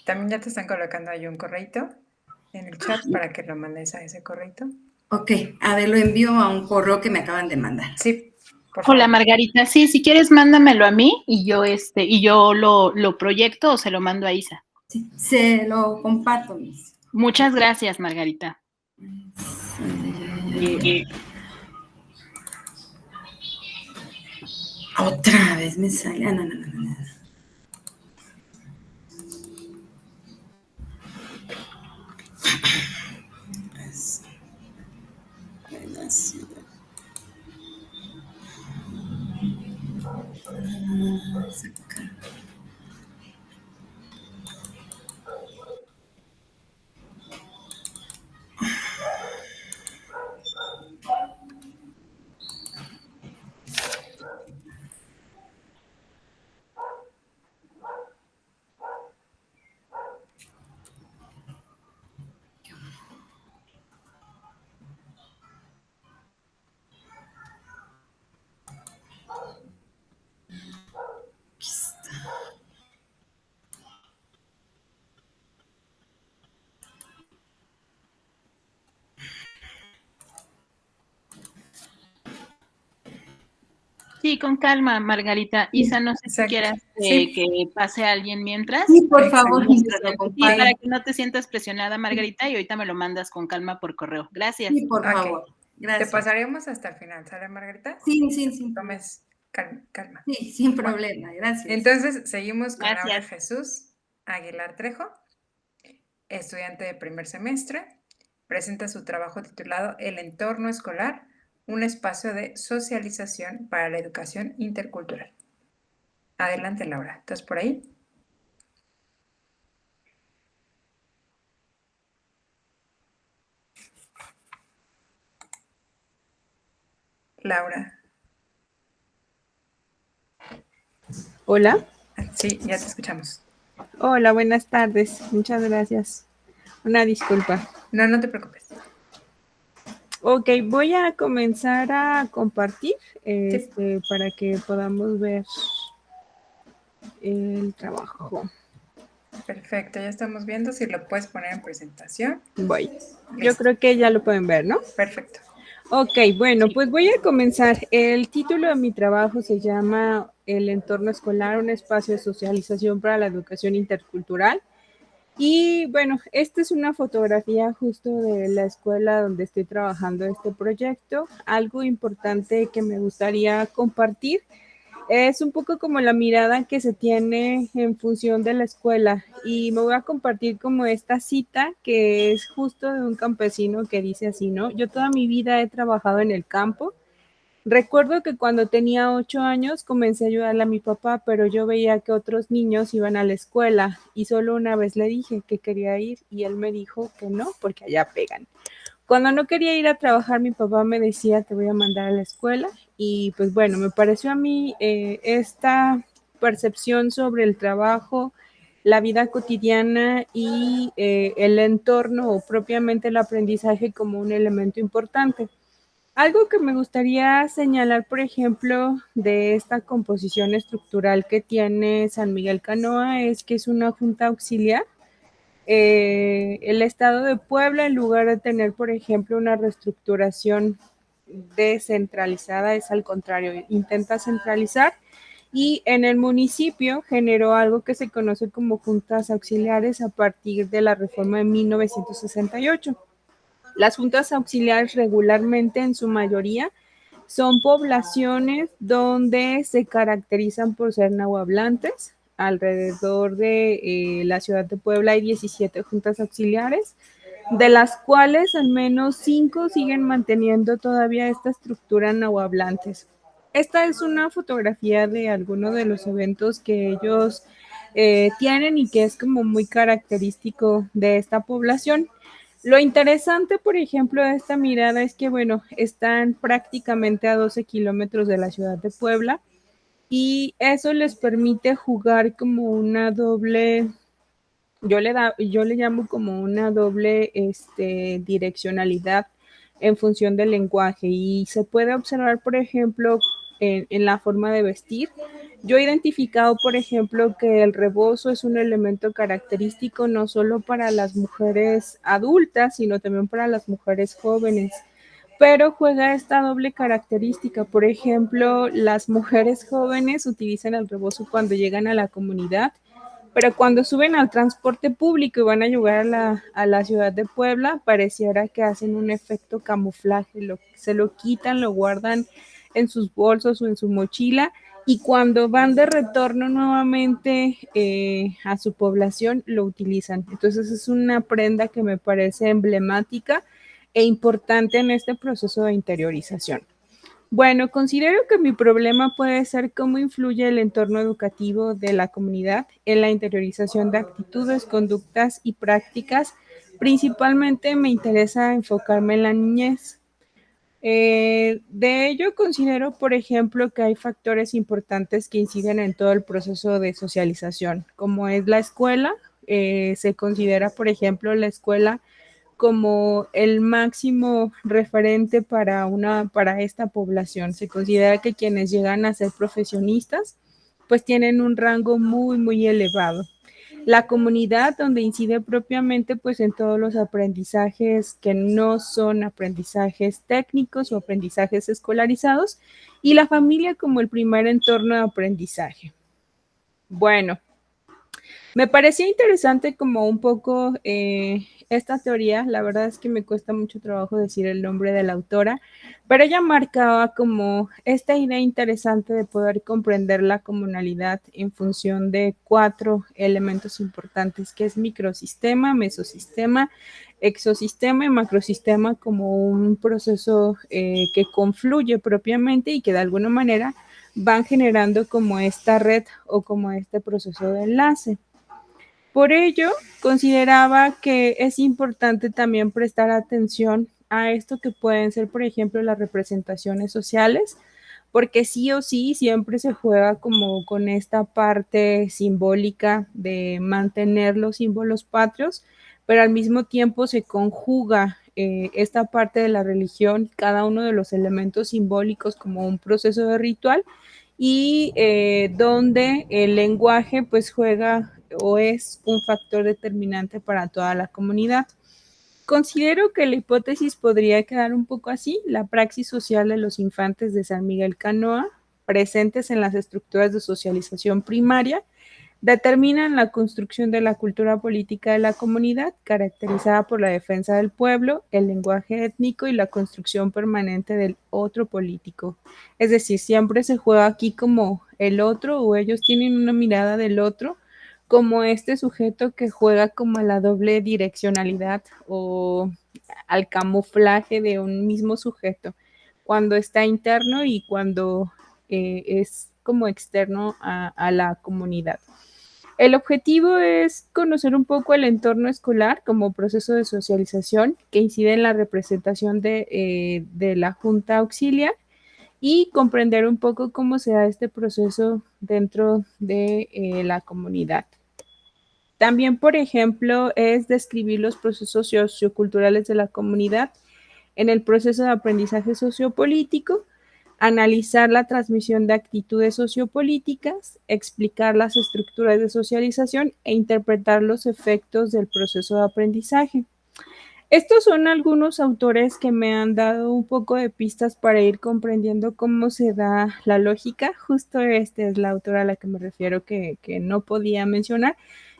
También ya te están colocando ahí un correito en el chat para que lo mandes a ese correito. Ok, a ver, lo envío a un correo que me acaban de mandar. Sí, por favor. Hola Margarita, sí, si quieres mándamelo a mí y yo lo proyecto o se lo mando a Isa. Sí, se lo comparto, Miss. Muchas gracias, Margarita. Otra vez me sale. No. Sí, con calma, Margarita. Isa, no sé si Exacto. quieras Sí. que pase a alguien mientras. Sí, por favor, Exacto. mientras lo Sí, comparto. para que no te sientas presionada, Margarita, y ahorita me lo mandas con calma por correo. Gracias. Sí, por Ok. favor. Te Gracias. pasaremos hasta el final, ¿sale, Margarita? Sí. Tomes calma. Sí, sin problema. Gracias. Entonces, seguimos con Gracias. Laura Jesús Aguilar Trejo, estudiante de primer semestre. Presenta su trabajo titulado El entorno escolar, un espacio de socialización para la educación intercultural. Adelante, Laura. ¿Estás por ahí? Laura. Hola. Sí, ya te escuchamos. Hola, buenas tardes. Muchas gracias. Una disculpa. No, no te preocupes. Ok, voy a comenzar a compartir para que podamos ver el trabajo. Perfecto, ya estamos viendo si lo puedes poner en presentación. Voy. Yo Listo. creo que ya lo pueden ver, ¿no? Perfecto. Ok, bueno, pues voy a comenzar. El título de mi trabajo se llama El entorno escolar, un espacio de socialización para la educación intercultural. Y bueno, esta es una fotografía justo de la escuela donde estoy trabajando este proyecto. Algo importante que me gustaría compartir es un poco como la mirada que se tiene en función de la escuela, y me voy a compartir como esta cita que es justo de un campesino que dice así, ¿no? Yo toda mi vida he trabajado en el campo. Recuerdo que cuando tenía 8 años comencé a ayudarle a mi papá, pero yo veía que otros niños iban a la escuela y solo una vez le dije que quería ir y él me dijo que no, porque allá pegan. Cuando no quería ir a trabajar, mi papá me decía, te voy a mandar a la escuela. Y pues bueno, me pareció a mí esta percepción sobre el trabajo, la vida cotidiana y el entorno o propiamente el aprendizaje como un elemento importante. Algo que me gustaría señalar, por ejemplo, de esta composición estructural que tiene San Miguel Canoa es que es una junta auxiliar. El Estado de Puebla, en lugar de tener, por ejemplo, una reestructuración descentralizada, es al contrario, intenta centralizar, y en el municipio generó algo que se conoce como juntas auxiliares a partir de la reforma de 1968. Las juntas auxiliares regularmente, en su mayoría, son poblaciones donde se caracterizan por ser nahuablantes. Alrededor de la ciudad de Puebla hay 17 juntas auxiliares, de las cuales al menos 5 siguen manteniendo todavía esta estructura nahuablantes. Esta es una fotografía de alguno de los eventos que ellos tienen y que es como muy característico de esta población. Lo interesante, por ejemplo, de esta mirada es que, bueno, están prácticamente a 12 kilómetros de la ciudad de Puebla, y eso les permite jugar como una doble, yo le llamo como una doble direccionalidad en función del lenguaje, y se puede observar, por ejemplo, en la forma de vestir. Yo he identificado, por ejemplo, que el rebozo es un elemento característico no solo para las mujeres adultas, sino también para las mujeres jóvenes, pero juega esta doble característica. Por ejemplo, las mujeres jóvenes utilizan el rebozo cuando llegan a la comunidad, pero cuando suben al transporte público y van a llegar a la ciudad de Puebla, pareciera que hacen un efecto camuflaje, se lo quitan, lo guardan en sus bolsos o en su mochila, y cuando van de retorno nuevamente a su población, lo utilizan. Entonces es una prenda que me parece emblemática e importante en este proceso de interiorización. Bueno, considero que mi problema puede ser cómo influye el entorno educativo de la comunidad en la interiorización de actitudes, conductas y prácticas. Principalmente me interesa enfocarme en la niñez. De ello considero, por ejemplo, que hay factores importantes que inciden en todo el proceso de socialización, como es la escuela. Se considera, por ejemplo, la escuela como el máximo referente para esta población. Se considera que quienes llegan a ser profesionistas, pues tienen un rango muy, muy elevado. La comunidad, donde incide propiamente pues en todos los aprendizajes que no son aprendizajes técnicos o aprendizajes escolarizados, y la familia como el primer entorno de aprendizaje. Bueno, me parecía interesante como un poco esta teoría. La verdad es que me cuesta mucho trabajo decir el nombre de la autora, pero ella marcaba como esta idea interesante de poder comprender la comunalidad en función de 4 elementos importantes, que es microsistema, mesosistema, exosistema y macrosistema, como un proceso que confluye propiamente y que de alguna manera van generando como esta red o como este proceso de enlace. Por ello, consideraba que es importante también prestar atención a esto que pueden ser, por ejemplo, las representaciones sociales, porque sí o sí siempre se juega como con esta parte simbólica de mantener los símbolos patrios, pero al mismo tiempo se conjuga esta parte de la religión, cada uno de los elementos simbólicos como un proceso de ritual y donde el lenguaje pues juega o es un factor determinante para toda la comunidad. Considero que la hipótesis podría quedar un poco así: la praxis social de los infantes de San Miguel Canoa, presentes en las estructuras de socialización primaria, determinan la construcción de la cultura política de la comunidad, caracterizada por la defensa del pueblo, el lenguaje étnico y la construcción permanente del otro político. Es decir, siempre se juega aquí como el otro, o ellos tienen una mirada del otro, como este sujeto que juega como a la doble direccionalidad o al camuflaje de un mismo sujeto, cuando está interno y cuando es como externo a la comunidad. El objetivo es conocer un poco el entorno escolar como proceso de socialización que incide en la representación de la Junta Auxiliar y comprender un poco cómo se da este proceso dentro de la comunidad. También, por ejemplo, es describir los procesos socioculturales de la comunidad en el proceso de aprendizaje sociopolítico, analizar la transmisión de actitudes sociopolíticas, explicar las estructuras de socialización e interpretar los efectos del proceso de aprendizaje. Estos son algunos autores que me han dado un poco de pistas para ir comprendiendo cómo se da la lógica. Justo esta es la autora a la que me refiero que no podía mencionar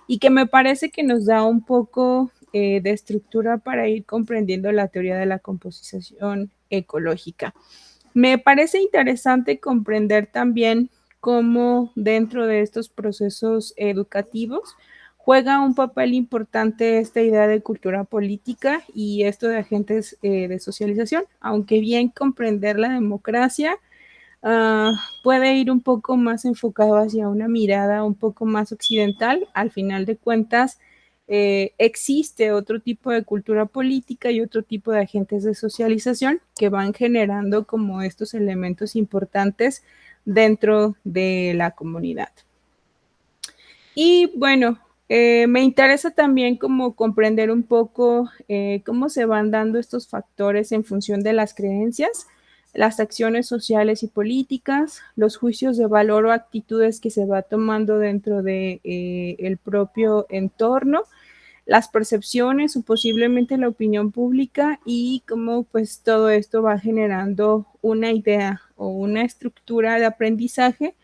y que me parece que nos da un poco de estructura para ir comprendiendo la teoría de la composición ecológica. Me parece interesante comprender también cómo dentro de estos procesos educativos juega un papel importante esta idea de cultura política y esto de agentes de socialización, aunque bien comprender la democracia puede ir un poco más enfocado hacia una mirada un poco más occidental. Al final de cuentas, existe otro tipo de cultura política y otro tipo de agentes de socialización que van generando como estos elementos importantes dentro de la comunidad. Y bueno, me interesa también como comprender un poco cómo se van dando estos factores en función de las creencias, las acciones sociales y políticas, los juicios de valor o actitudes que se va tomando dentro de el propio entorno, las percepciones o posiblemente la opinión pública y cómo pues todo esto va generando una idea o una estructura de aprendizaje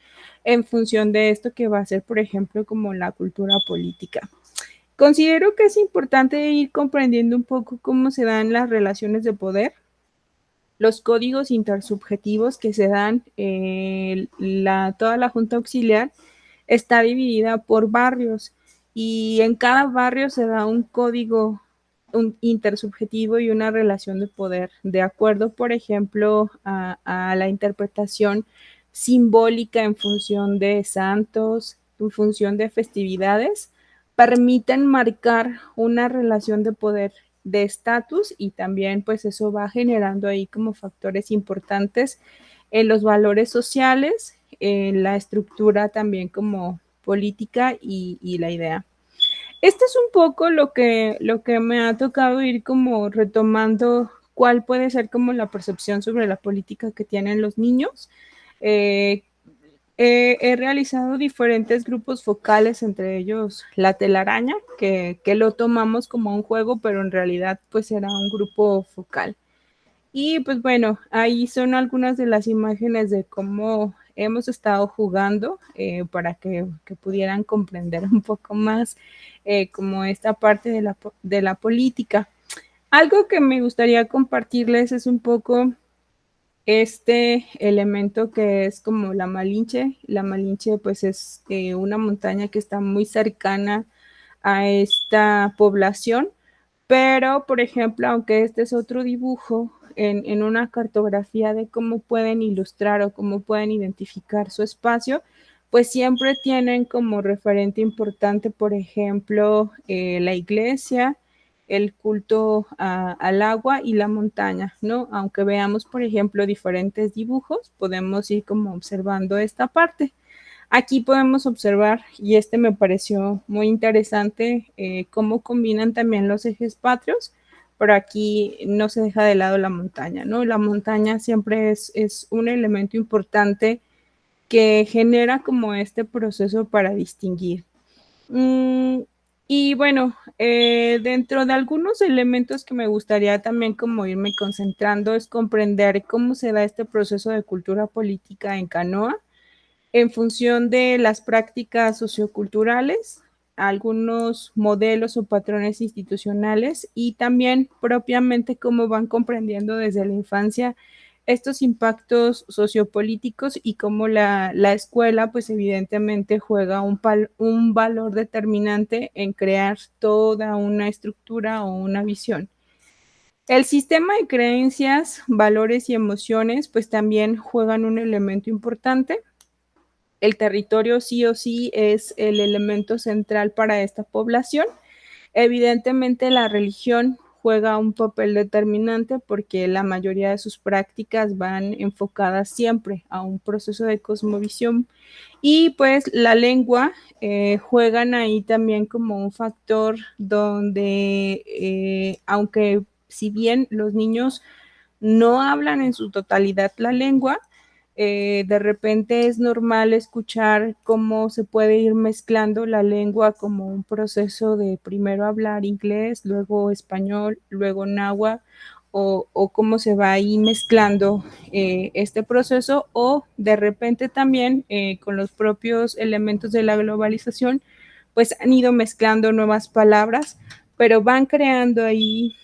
en función de esto que va a ser, por ejemplo, como la cultura política. Considero que es importante ir comprendiendo un poco cómo se dan las relaciones de poder, los códigos intersubjetivos que se dan, toda la Junta Auxiliar está dividida por barrios y en cada barrio se da un código intersubjetivo y una relación de poder, de acuerdo, por ejemplo, a la interpretación simbólica en función de santos, en función de festividades, permiten marcar una relación de poder de estatus y también pues eso va generando ahí como factores importantes en los valores sociales, en la estructura también como política y la idea. Este es un poco lo que me ha tocado ir como retomando cuál puede ser como la percepción sobre la política que tienen los niños. He realizado diferentes grupos focales, entre ellos la telaraña, que lo tomamos como un juego, pero en realidad pues era un grupo focal. Y pues bueno, ahí son algunas de las imágenes de cómo hemos estado jugando para que pudieran comprender un poco más como esta parte de la política. Algo que me gustaría compartirles es un poco este elemento que es como la Malinche. La Malinche pues es una montaña que está muy cercana a esta población, pero por ejemplo, aunque este es otro dibujo, en una cartografía de cómo pueden ilustrar o cómo pueden identificar su espacio, pues siempre tienen como referente importante, por ejemplo, la iglesia, el culto al agua y la montaña, ¿no? Aunque veamos, por ejemplo, diferentes dibujos, podemos ir como observando esta parte. Aquí podemos observar, y este me pareció muy interesante, cómo combinan también los ejes patrios, pero aquí no se deja de lado la montaña, ¿no? La montaña siempre es un elemento importante que genera como este proceso para distinguir. Y bueno, dentro de algunos elementos que me gustaría también como irme concentrando es comprender cómo se da este proceso de cultura política en Canoa en función de las prácticas socioculturales, algunos modelos o patrones institucionales y también propiamente cómo van comprendiendo desde la infancia estos impactos sociopolíticos y cómo la escuela pues evidentemente juega un valor determinante en crear toda una estructura o una visión. El sistema de creencias, valores y emociones pues también juegan un elemento importante. El territorio sí o sí es el elemento central para esta población. Evidentemente la religión juega un papel determinante porque la mayoría de sus prácticas van enfocadas siempre a un proceso de cosmovisión y pues la lengua juegan ahí también como un factor donde aunque si bien los niños no hablan en su totalidad la lengua, de repente es normal escuchar cómo se puede ir mezclando la lengua como un proceso de primero hablar inglés, luego español, luego náhuatl, o cómo se va ahí mezclando este proceso, o de repente también con los propios elementos de la globalización, pues han ido mezclando nuevas palabras, pero van creando ahí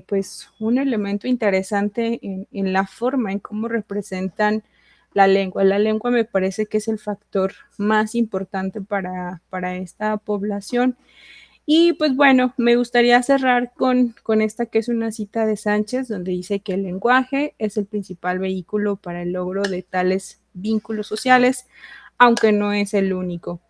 pues un elemento interesante en la forma, en cómo representan la lengua. La lengua me parece que es el factor más importante para esta población. Y pues bueno, me gustaría cerrar con esta que es una cita de Sánchez, donde dice que el lenguaje es el principal vehículo para el logro de tales vínculos sociales, aunque no es el único.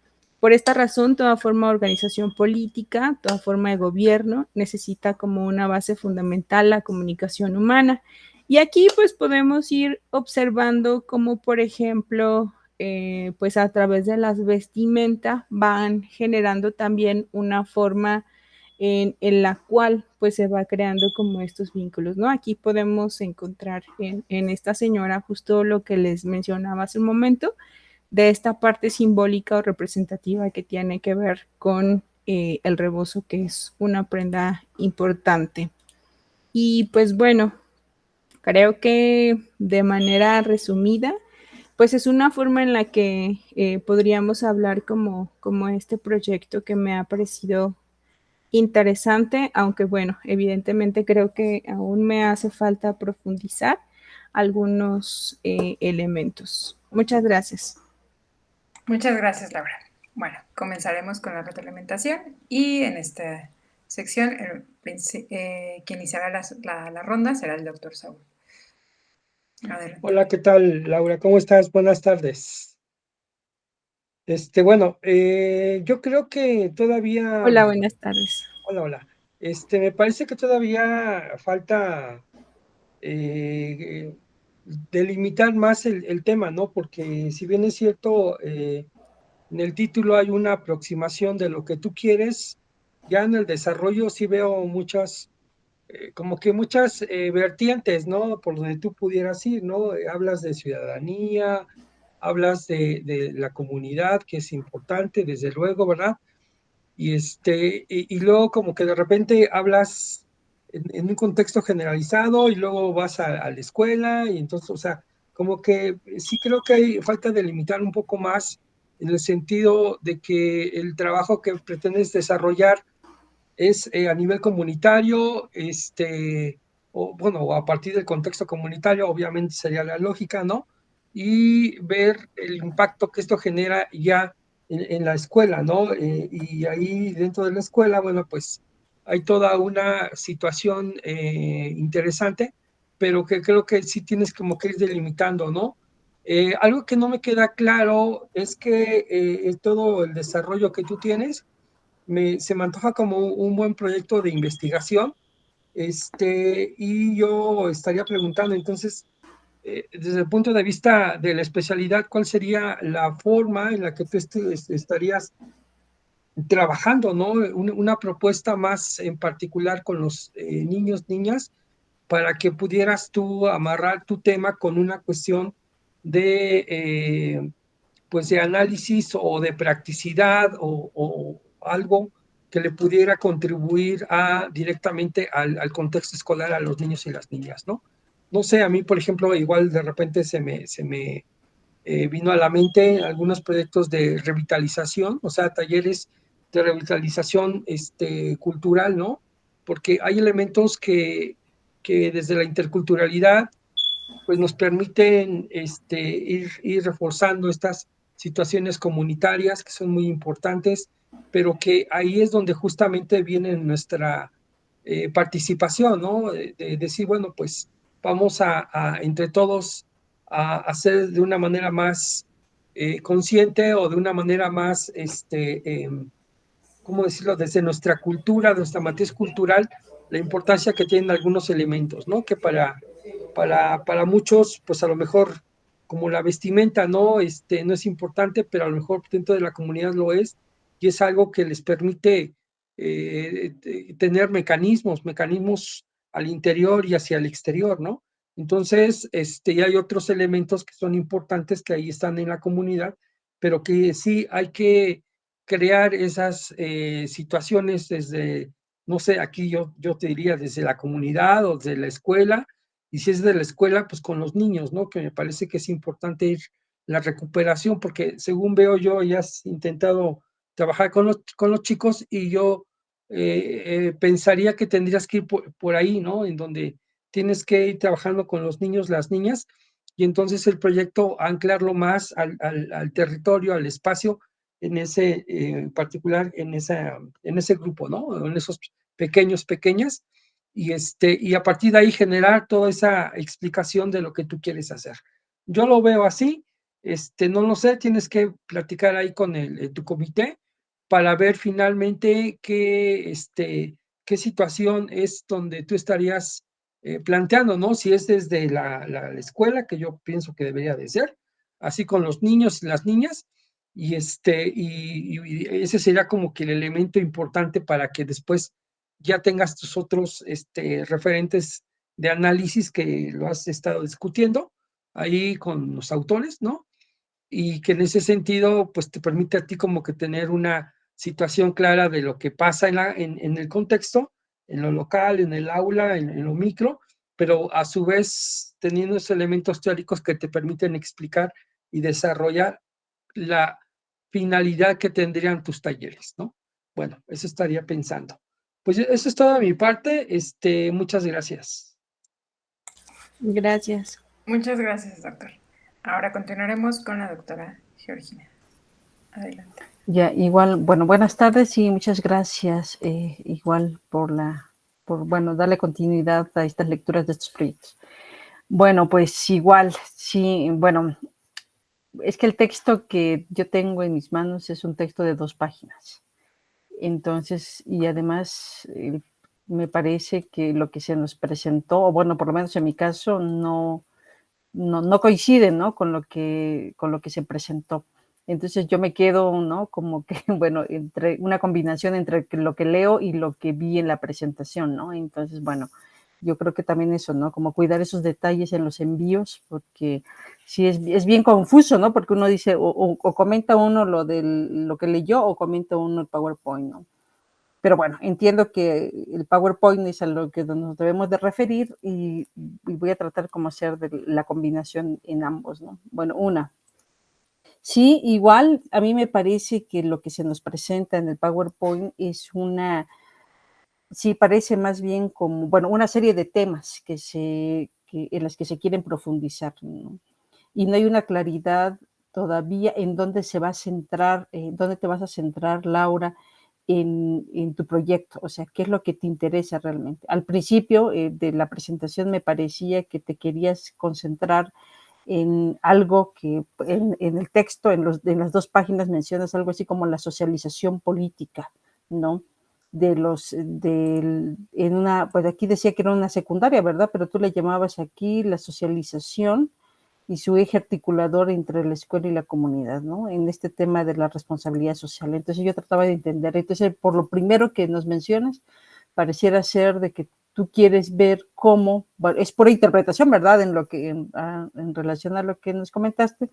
Por esta razón, toda forma de organización política, toda forma de gobierno necesita como una base fundamental la comunicación humana. Y aquí pues podemos ir observando cómo, por ejemplo, pues a través de las vestimentas van generando también una forma en la cual pues se va creando como estos vínculos, ¿no? Aquí podemos encontrar en esta señora justo lo que les mencionaba hace un momento, de esta parte simbólica o representativa que tiene que ver con el rebozo, que es una prenda importante. Y pues bueno, creo que de manera resumida, pues es una forma en la que podríamos hablar como este proyecto que me ha parecido interesante, aunque bueno, evidentemente creo que aún me hace falta profundizar algunos elementos. Muchas gracias. Muchas gracias, Laura. Bueno, comenzaremos con la retroalimentación y en esta sección quien iniciará la ronda será el doctor Saúl. Adelante. Hola, ¿qué tal, Laura? ¿Cómo estás? Buenas tardes. Bueno, yo creo que todavía... Hola, buenas tardes. Hola. Me parece que todavía falta delimitar más el tema, ¿no? Porque si bien es cierto, en el título hay una aproximación de lo que tú quieres, ya en el desarrollo sí veo muchas, como que muchas vertientes, ¿no? Por donde tú pudieras ir, ¿no? Hablas de ciudadanía, hablas de la comunidad, que es importante, desde luego, ¿verdad? Y luego como que de repente hablas en un contexto generalizado y luego vas a la escuela y entonces, o sea, como que sí creo que hay falta de limitar un poco más en el sentido de que el trabajo que pretendes desarrollar es a nivel comunitario, o bueno, o a partir del contexto comunitario, obviamente sería la lógica, ¿no? Y ver el impacto que esto genera ya en la escuela, ¿no? Y ahí dentro de la escuela, bueno, pues hay toda una situación interesante, pero que creo que sí tienes como que ir delimitando, ¿no? Algo que no me queda claro es que todo el desarrollo que tú tienes se me antoja como un buen proyecto de investigación. Y yo estaría preguntando entonces, desde el punto de vista de la especialidad, ¿cuál sería la forma en la que tú estarías trabajando, ¿no? Una propuesta más en particular con los niños, niñas, para que pudieras tú amarrar tu tema con una cuestión de, pues de análisis o de practicidad o algo que le pudiera contribuir directamente al contexto escolar a los niños y las niñas, ¿no? No sé, a mí, por ejemplo, igual de repente se me vino a la mente algunos proyectos de revitalización, o sea, talleres de revitalización cultural, ¿no? Porque hay elementos que desde la interculturalidad pues nos permiten ir reforzando estas situaciones comunitarias que son muy importantes, pero que ahí es donde justamente viene nuestra participación, ¿no? De decir, bueno, pues vamos entre todos a hacer de una manera más consciente o de una manera más, ¿cómo decirlo? Desde nuestra cultura, nuestra matriz cultural, la importancia que tienen algunos elementos, ¿no? Que para muchos, pues a lo mejor como la vestimenta, ¿no? No es importante, pero a lo mejor dentro de la comunidad lo es, y es algo que les permite tener mecanismos al interior y hacia el exterior, ¿no? Entonces, y hay otros elementos que son importantes que ahí están en la comunidad, pero que sí hay que crear esas situaciones desde, no sé, aquí yo te diría desde la comunidad o desde la escuela, y si es de la escuela, pues con los niños, ¿no? Que me parece que es importante ir la recuperación, porque según veo yo, ya has intentado trabajar con los chicos y yo pensaría que tendrías que ir por ahí, ¿no? En donde tienes que ir trabajando con los niños, las niñas, y entonces el proyecto anclarlo más al territorio, al espacio, en ese particular, en ese grupo, ¿no? En esos pequeñas, y a partir de ahí generar toda esa explicación de lo que tú quieres hacer. Yo lo veo así, no lo sé, tienes que platicar ahí con tu comité para ver finalmente qué situación es donde tú estarías planteando, ¿no? Si es desde la escuela, que yo pienso que debería de ser, así con los niños y las niñas, y ese sería como que el elemento importante para que después ya tengas tus otros referentes de análisis que lo has estado discutiendo ahí con los autores, ¿no? Y que en ese sentido, pues te permite a ti como que tener una situación clara de lo que pasa en el contexto, en lo local, en el aula, en lo micro, pero a su vez teniendo esos elementos teóricos que te permiten explicar y desarrollar la finalidad que tendrían tus talleres, ¿no? Bueno, eso estaría pensando. Pues eso es todo de mi parte. Muchas gracias. Gracias. Muchas gracias, doctor. Ahora continuaremos con la doctora Georgina. Adelante. Ya, igual, bueno, buenas tardes y muchas gracias igual por bueno, darle continuidad a estas lecturas de estos proyectos. Bueno, pues igual, sí, bueno, es que el texto que yo tengo en mis manos es un texto de 2 páginas. Entonces, y además me parece que lo que se nos presentó, o bueno, por lo menos en mi caso, no coincide, ¿no? Con lo que se presentó. Entonces yo me quedo, ¿no? Como que, bueno, entre una combinación entre lo que leo y lo que vi en la presentación, ¿no? Entonces, bueno, yo creo que también eso, ¿no? Como cuidar esos detalles en los envíos, porque sí es bien confuso, ¿no? Porque uno dice, o comenta uno lo que leyó, o comenta uno el PowerPoint, ¿no? Pero bueno, entiendo que el PowerPoint es a lo que nos debemos de referir y voy a tratar como hacer de la combinación en ambos, ¿no? Bueno, sí, igual a mí me parece que lo que se nos presenta en el PowerPoint es sí parece más bien como, bueno, una serie de temas en las que se quieren profundizar, ¿no? Y no hay una claridad todavía en dónde se va a centrar, dónde te vas a centrar, Laura, en tu proyecto, o sea, qué es lo que te interesa realmente. Al principio de la presentación me parecía que te querías concentrar en algo que en el texto, en las 2 páginas mencionas algo así como la socialización política ¿no? Pues aquí decía que era una secundaria, ¿verdad? Pero tú le llamabas aquí la socialización y su eje articulador entre la escuela y la comunidad, ¿no? En este tema de la responsabilidad social. Entonces yo trataba de entender. Entonces, por lo primero que nos mencionas, pareciera ser de que tú quieres ver cómo, bueno, es por interpretación, ¿verdad? En relación a lo que nos comentaste,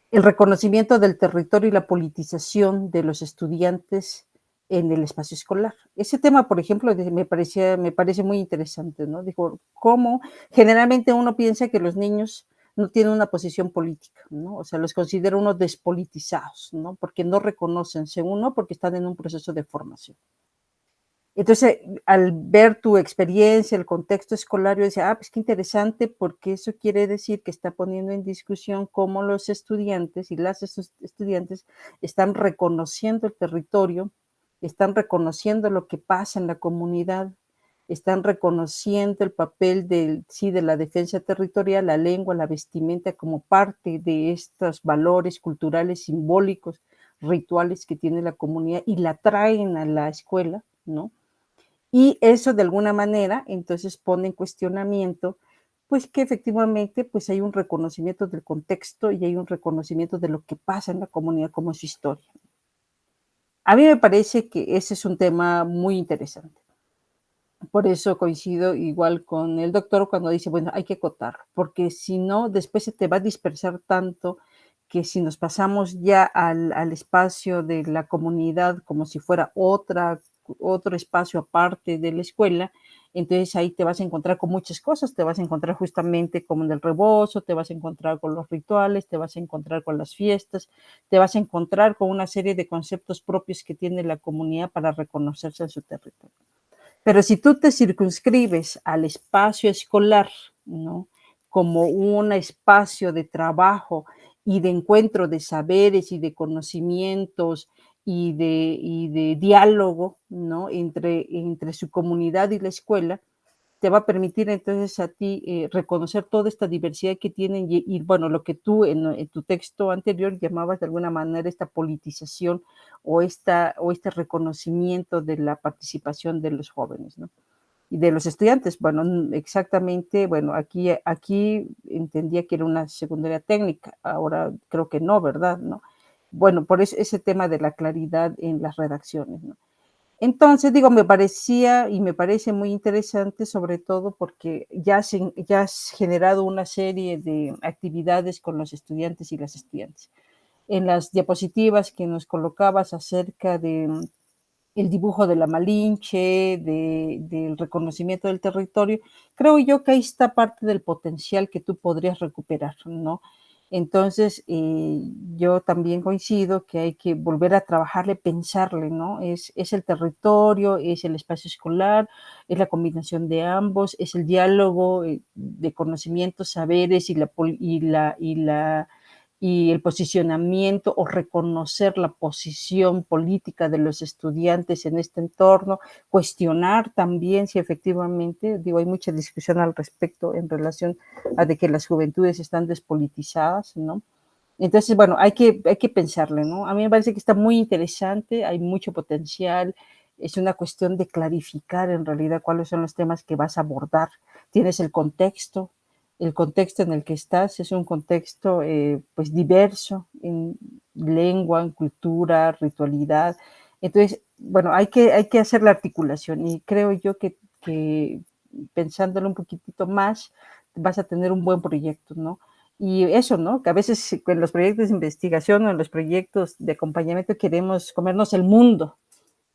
el reconocimiento del territorio y la politización de los estudiantes en el espacio escolar. Ese tema, por ejemplo, me parece muy interesante, ¿no? Digo, cómo generalmente uno piensa que los niños no tienen una posición política, ¿no? O sea, los considera unos despolitizados, ¿no? Porque no reconocen, según no, porque están en un proceso de formación. Entonces, al ver tu experiencia, el contexto escolar, yo decía, pues qué interesante, porque eso quiere decir que está poniendo en discusión cómo los estudiantes y las estudiantes están reconociendo el territorio, están reconociendo lo que pasa en la comunidad, están reconociendo el papel de la defensa territorial, la lengua, la vestimenta como parte de estos valores culturales, simbólicos, rituales que tiene la comunidad y la traen a la escuela, ¿no? Y eso de alguna manera entonces pone en cuestionamiento pues que efectivamente pues hay un reconocimiento del contexto y hay un reconocimiento de lo que pasa en la comunidad como su historia. A mí me parece que ese es un tema muy interesante. Por eso coincido igual con el doctor cuando dice, bueno, hay que acotar, porque si no, después se te va a dispersar tanto que si nos pasamos ya al espacio de la comunidad como si fuera otro espacio aparte de la escuela, entonces ahí te vas a encontrar con muchas cosas, te vas a encontrar justamente como en el rebozo, te vas a encontrar con los rituales, te vas a encontrar con las fiestas, te vas a encontrar con una serie de conceptos propios que tiene la comunidad para reconocerse en su territorio. Pero si tú te circunscribes al espacio escolar, ¿no? Como un espacio de trabajo y de encuentro de saberes y de conocimientos y de diálogo, ¿no? Entre su comunidad y la escuela, te va a permitir entonces a ti reconocer toda esta diversidad que tienen bueno, lo que tú en tu texto anterior llamabas de alguna manera esta politización o este reconocimiento de la participación de los jóvenes, ¿no? Y de los estudiantes. Bueno, exactamente, bueno, aquí entendía que era una secundaria técnica, ahora creo que no, ¿verdad? ¿No? Bueno, por eso ese tema de la claridad en las redacciones, ¿no? Entonces, digo, me parecía y me parece muy interesante, sobre todo porque ya has generado una serie de actividades con los estudiantes y las estudiantes. En las diapositivas que nos colocabas acerca de el dibujo de la Malinche, del reconocimiento del territorio, creo yo que ahí está parte del potencial que tú podrías recuperar, ¿no? Entonces, yo también coincido que hay que volver a trabajarle, pensarle, ¿no? Es el territorio, es el espacio escolar, es la combinación de ambos, es el diálogo de conocimientos, saberes y el posicionamiento o reconocer la posición política de los estudiantes en este entorno, cuestionar también si efectivamente, digo, hay mucha discusión al respecto en relación a de que las juventudes están despolitizadas, ¿no? Entonces, bueno, hay que pensarle, ¿no? A mí me parece que está muy interesante, hay mucho potencial, es una cuestión de clarificar en realidad cuáles son los temas que vas a abordar. Tienes el contexto en el que estás es un contexto pues diverso en lengua, en cultura, ritualidad. Entonces, bueno, hay que hacer la articulación y creo yo que pensándolo un poquitito más vas a tener un buen proyecto, ¿no? Y eso, ¿no? Que a veces en los proyectos de investigación o en los proyectos de acompañamiento queremos comernos el mundo,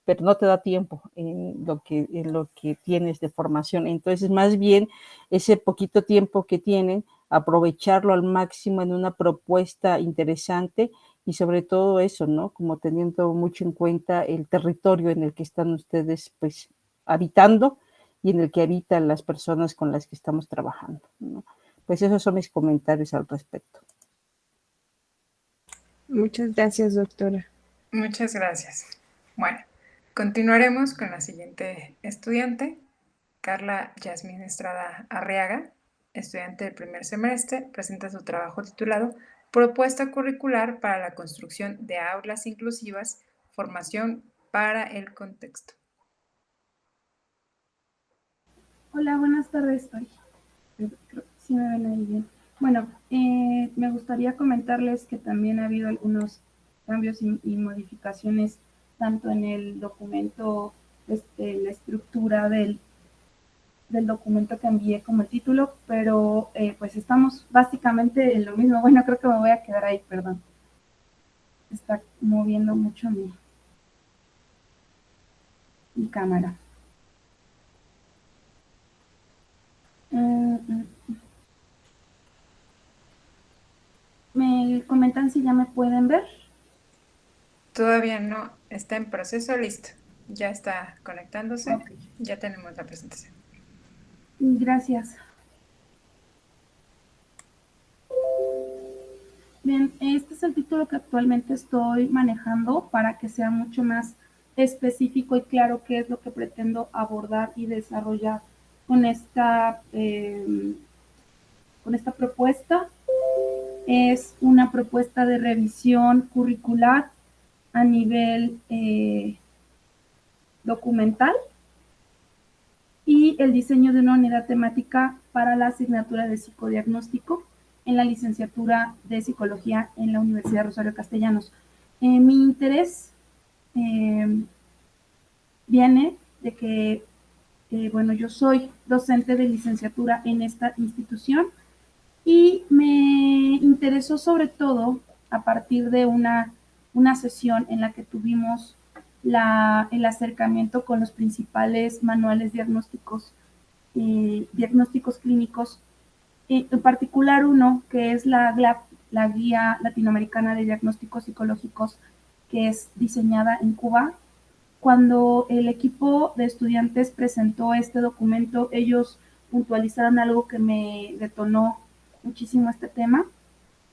pero no te da tiempo en lo que tienes de formación. Entonces, más bien, ese poquito tiempo que tienen, aprovecharlo al máximo en una propuesta interesante y sobre todo eso, ¿no? Como teniendo mucho en cuenta el territorio en el que están ustedes, pues, habitando y en el que habitan las personas con las que estamos trabajando, ¿no? Pues esos son mis comentarios al respecto. Muchas gracias, doctora. Muchas gracias. Bueno, continuaremos con la siguiente estudiante, Carla Yasmín Estrada Arriaga, estudiante del primer semestre, presenta su trabajo titulado Propuesta curricular para la construcción de aulas inclusivas, formación para el contexto. Hola, buenas tardes. Ay, creo que sí me ven ahí bien. Bueno, me gustaría comentarles que también ha habido algunos cambios y modificaciones tanto en el documento, la estructura del documento que envié como el título, pero pues estamos básicamente en lo mismo. Bueno, creo que me voy a quedar ahí, perdón. Está moviendo mucho mi cámara. ¿Me comentan si ya me pueden ver? Todavía no, está en proceso, listo. Ya está conectándose, Ok. ya tenemos la presentación. Gracias. Bien, este es el título que actualmente estoy manejando para que sea mucho más específico y claro qué es lo que pretendo abordar y desarrollar con esta propuesta. Es una propuesta de revisión curricular a nivel documental y el diseño de una unidad temática para la asignatura de psicodiagnóstico en la licenciatura de psicología en la Universidad Rosario Castellanos. Mi interés viene de que, bueno, yo soy docente de licenciatura en esta institución y me interesó sobre todo a partir de una sesión en la que tuvimos el acercamiento con los principales manuales diagnósticos clínicos, en particular uno que es la Guía Latinoamericana de Diagnósticos Psicológicos, que es diseñada en Cuba. Cuando el equipo de estudiantes presentó este documento, ellos puntualizaron algo que me detonó muchísimo este tema,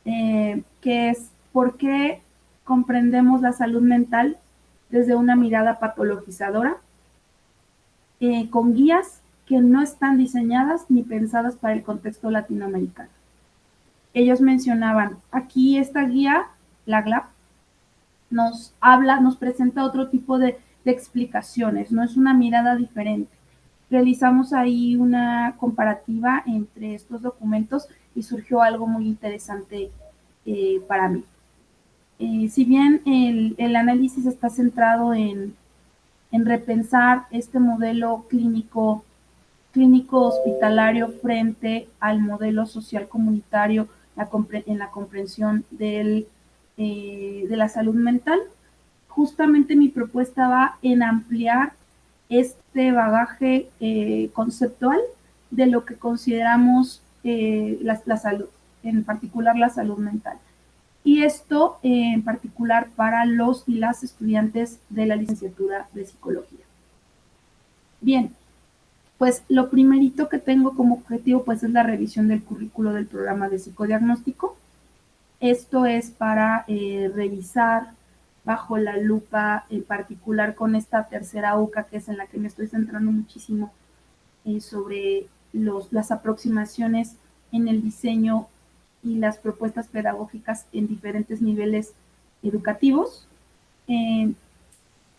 que es por qué comprendemos la salud mental desde una mirada patologizadora, con guías que no están diseñadas ni pensadas para el contexto latinoamericano. Ellos mencionaban, aquí esta guía, la GLAP, nos presenta otro tipo de explicaciones, no es una mirada diferente. Realizamos ahí una comparativa entre estos documentos y surgió algo muy interesante para mí. Si bien el análisis está centrado en repensar este modelo clínico hospitalario frente al modelo social comunitario en la comprensión de la salud mental, justamente mi propuesta va en ampliar este bagaje conceptual de lo que consideramos la salud, en particular la salud mental. Y esto en particular para los y las estudiantes de la licenciatura de psicología. Bien, pues lo primerito que tengo como objetivo pues es la revisión del currículo del programa de psicodiagnóstico. Esto es para revisar bajo la lupa, en particular con esta tercera UCA, que es en la que me estoy centrando muchísimo, sobre las aproximaciones en el diseño y las propuestas pedagógicas en diferentes niveles educativos.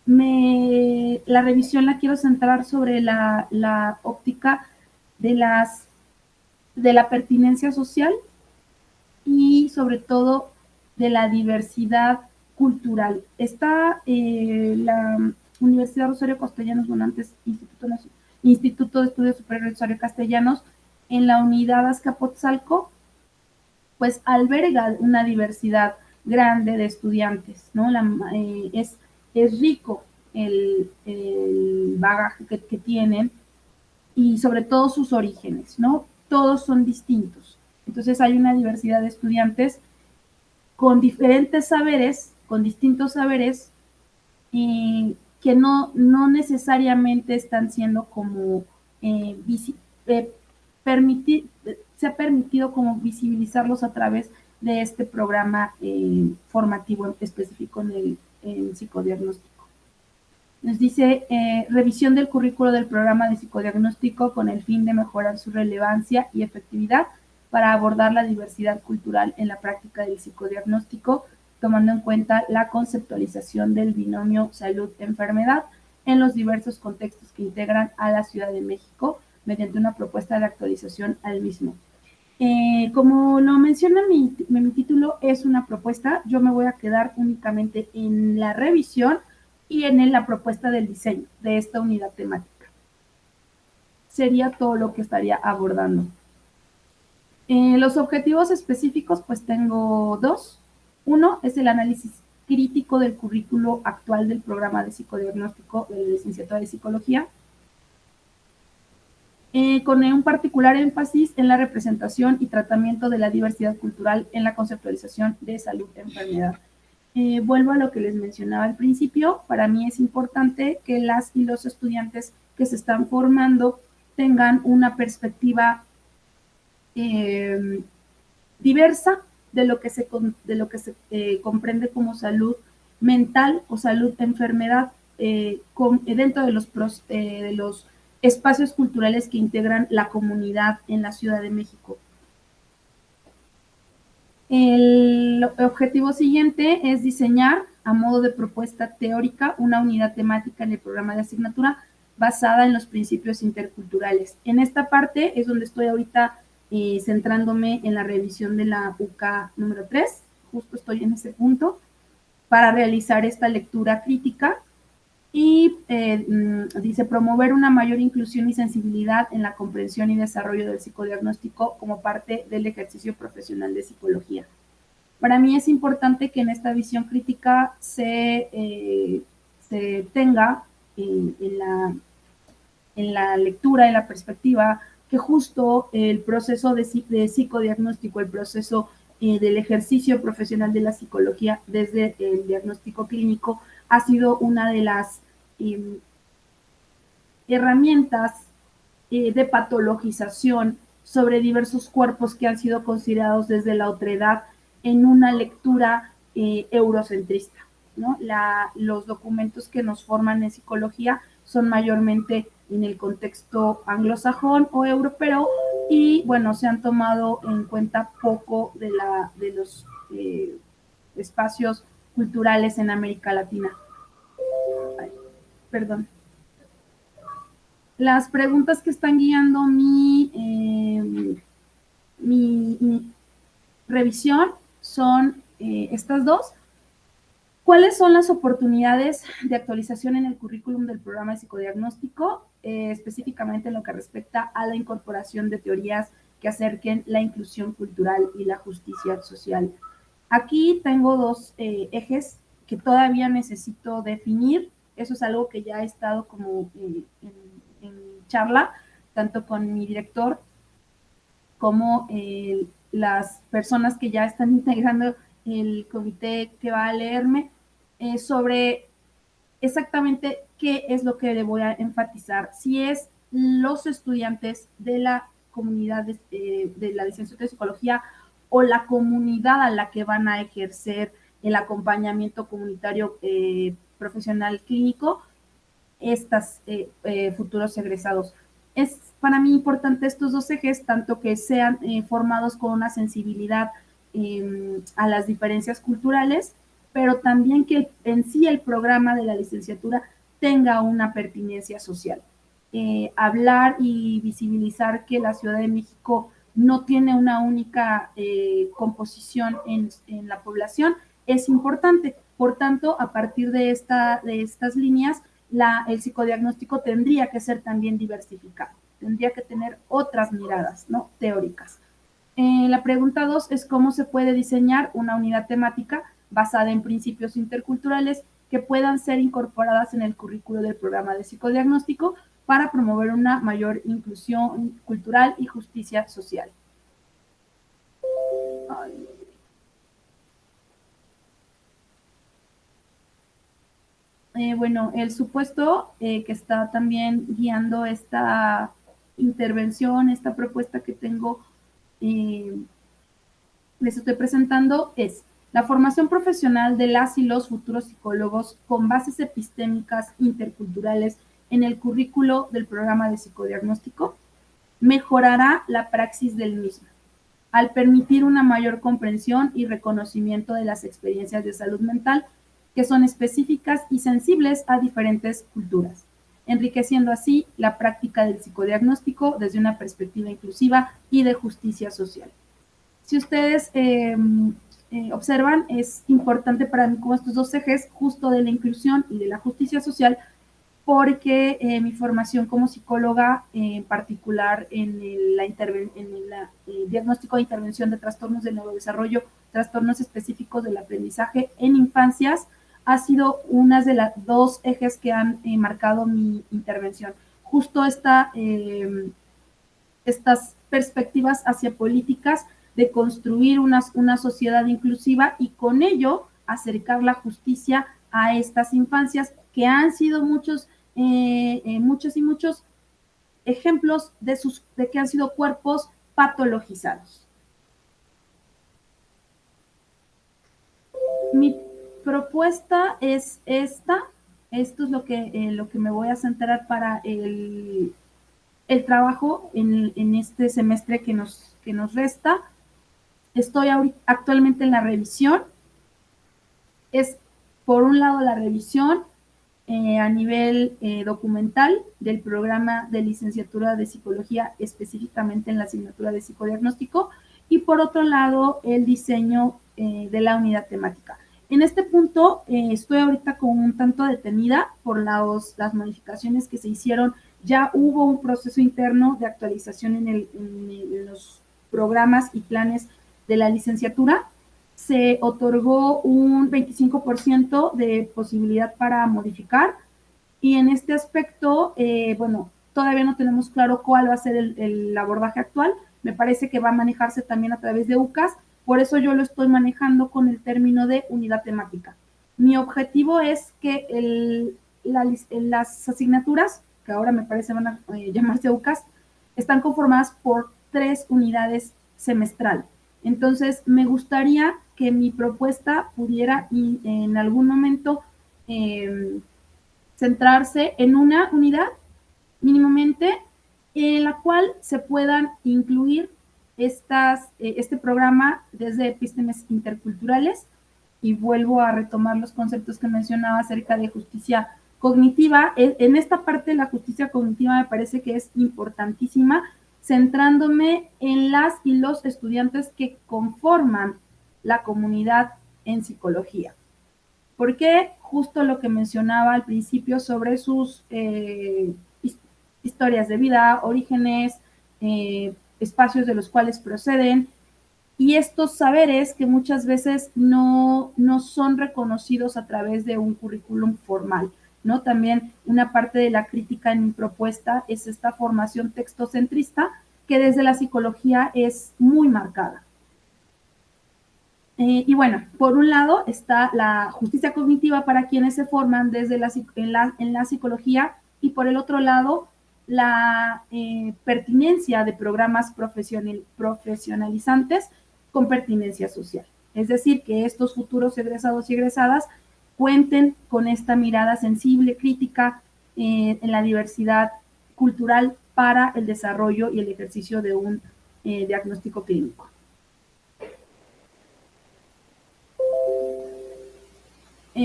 La revisión la quiero centrar sobre la óptica de la pertinencia social y sobre todo de la diversidad cultural. Está la Universidad Rosario Castellanos, bueno, antes Instituto de Estudios Superiores Rosario Castellanos, en la unidad Azcapotzalco, pues alberga una diversidad grande de estudiantes, ¿no? Es rico el bagaje que tienen y sobre todo sus orígenes, ¿no? Todos son distintos. Entonces hay una diversidad de estudiantes con diferentes saberes, con distintos saberes, que no necesariamente están siendo como se ha permitido como visibilizarlos a través de este programa formativo específico en psicodiagnóstico. Nos dice, revisión del currículo del programa de psicodiagnóstico con el fin de mejorar su relevancia y efectividad para abordar la diversidad cultural en la práctica del psicodiagnóstico tomando en cuenta la conceptualización del binomio salud-enfermedad en los diversos contextos que integran a la Ciudad de México mediante una propuesta de actualización al mismo. Como lo menciona mi título, es una propuesta. Yo me voy a quedar únicamente en la revisión y en la propuesta del diseño de esta unidad temática. Sería todo lo que estaría abordando. Los objetivos específicos, pues tengo dos. Uno es el análisis crítico del currículo actual del programa de psicodiagnóstico de la licenciatura de psicología, con un particular énfasis en la representación y tratamiento de la diversidad cultural en la conceptualización de salud-enfermedad. Vuelvo a lo que les mencionaba al principio. Para mí es importante que las y los estudiantes que se están formando tengan una perspectiva diversa de lo que se comprende como salud mental o salud-enfermedad dentro de los espacios culturales que integran la comunidad en la Ciudad de México. El objetivo siguiente es diseñar, a modo de propuesta teórica, una unidad temática en el programa de asignatura basada en los principios interculturales. En esta parte es donde estoy ahorita centrándome en la revisión de la UCA número 3, justo estoy en ese punto, para realizar esta lectura crítica. Y dice promover una mayor inclusión y sensibilidad en la comprensión y desarrollo del psicodiagnóstico como parte del ejercicio profesional de psicología. Para mí es importante que en esta visión crítica se tenga en la lectura, en la perspectiva, que justo el proceso de psicodiagnóstico, el proceso del ejercicio profesional de la psicología desde el diagnóstico clínico, ha sido una de las herramientas de patologización sobre diversos cuerpos que han sido considerados desde la otredad en una lectura eurocentrista, ¿no? Los documentos que nos forman en psicología son mayormente en el contexto anglosajón o europeo y, bueno, se han tomado en cuenta poco de los espacios culturales en América Latina. Perdón. Las preguntas que están guiando mi revisión son estas dos. ¿Cuáles son las oportunidades de actualización en el currículum del programa de psicodiagnóstico, específicamente en lo que respecta a la incorporación de teorías que acerquen la inclusión cultural y la justicia social? Aquí tengo dos ejes que todavía necesito definir. Eso es algo que ya he estado como en charla, tanto con mi director como las personas que ya están integrando el comité que va a leerme, sobre exactamente qué es lo que le voy a enfatizar. Si es los estudiantes de la comunidad de la licenciatura de psicología o la comunidad a la que van a ejercer el acompañamiento comunitario profesional clínico, estas futuros egresados. Es para mí importante estos dos ejes, tanto que sean formados con una sensibilidad a las diferencias culturales, pero también que en sí el programa de la licenciatura tenga una pertinencia social. Hablar y visibilizar que la Ciudad de México no tiene una única composición en la población es importante. Por tanto, a partir de estas líneas, el psicodiagnóstico tendría que ser también diversificado, tendría que tener otras miradas, ¿no?, teóricas. La pregunta 2 es cómo se puede diseñar una unidad temática basada en principios interculturales que puedan ser incorporadas en el currículo del programa de psicodiagnóstico para promover una mayor inclusión cultural y justicia social. Bueno, el supuesto que está también guiando esta intervención, esta propuesta que tengo, les estoy presentando, es la formación profesional de las y los futuros psicólogos con bases epistémicas interculturales en el currículo del programa de psicodiagnóstico mejorará la praxis del mismo. al permitir una mayor comprensión y reconocimiento de las experiencias de salud mental que son específicas y sensibles a diferentes culturas, enriqueciendo así la práctica del psicodiagnóstico desde una perspectiva inclusiva y de justicia social. Si ustedes observan, es importante para mí como estos dos ejes, justo de la inclusión y de la justicia social, porque mi formación como psicóloga, en particular en el diagnóstico de intervención de trastornos del neurodesarrollo, trastornos específicos del aprendizaje en infancias, ha sido una de las dos ejes que han marcado mi intervención. Justo estas perspectivas hacia políticas de construir una sociedad inclusiva y con ello acercar la justicia a estas infancias que han sido muchos y muchos ejemplos de que han sido cuerpos patologizados. Mi propuesta es esta. Esto es lo que me voy a centrar para el trabajo en este semestre que nos resta. Estoy actualmente en la revisión. Es, por un lado, la revisión a nivel documental del programa de licenciatura de psicología, específicamente en la asignatura de psicodiagnóstico, y por otro lado, el diseño de la unidad temática. En este punto estoy ahorita como un tanto detenida por las modificaciones que se hicieron. Ya hubo un proceso interno de actualización en los programas y planes de la licenciatura. Se otorgó un 25% de posibilidad para modificar y en este aspecto, bueno, todavía no tenemos claro cuál va a ser el abordaje actual. Me parece que va a manejarse también a través de UCAS, por eso yo lo estoy manejando con el término de unidad temática. Mi objetivo es que las asignaturas, que ahora me parece van a llamarse UCAS, están conformadas por 3 unidades semestral. Entonces, me gustaría que mi propuesta pudiera en algún momento centrarse en una unidad mínimamente en la cual se puedan incluir este programa desde epístemes interculturales, y vuelvo a retomar los conceptos que mencionaba acerca de justicia cognitiva. En esta parte de la justicia cognitiva me parece que es importantísima, centrándome en las y los estudiantes que conforman la comunidad en psicología. Porque justo lo que mencionaba al principio sobre sus historias de vida, orígenes, espacios de los cuales proceden, y estos saberes que muchas veces no son reconocidos a través de un currículum formal, ¿no? También una parte de la crítica en mi propuesta es esta formación textocentrista que desde la psicología es muy marcada. Y bueno, por un lado está la justicia cognitiva para quienes se forman desde en la psicología, y por el otro lado la pertinencia de programas profesionalizantes con pertinencia social. Es decir, que estos futuros egresados y egresadas cuenten con esta mirada sensible, crítica en la diversidad cultural para el desarrollo y el ejercicio de un diagnóstico clínico.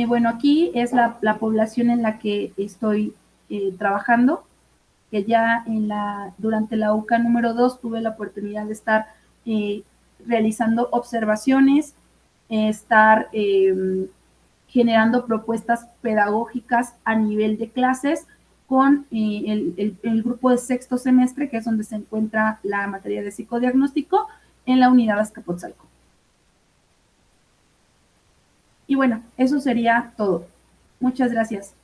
Bueno, aquí es la población en la que estoy trabajando, que ya durante la UCA número 2 tuve la oportunidad de estar realizando observaciones, estar generando propuestas pedagógicas a nivel de clases con el grupo de sexto semestre, que es donde se encuentra la materia de psicodiagnóstico, en la unidad Azcapotzalco. Y bueno, eso sería todo. Muchas gracias.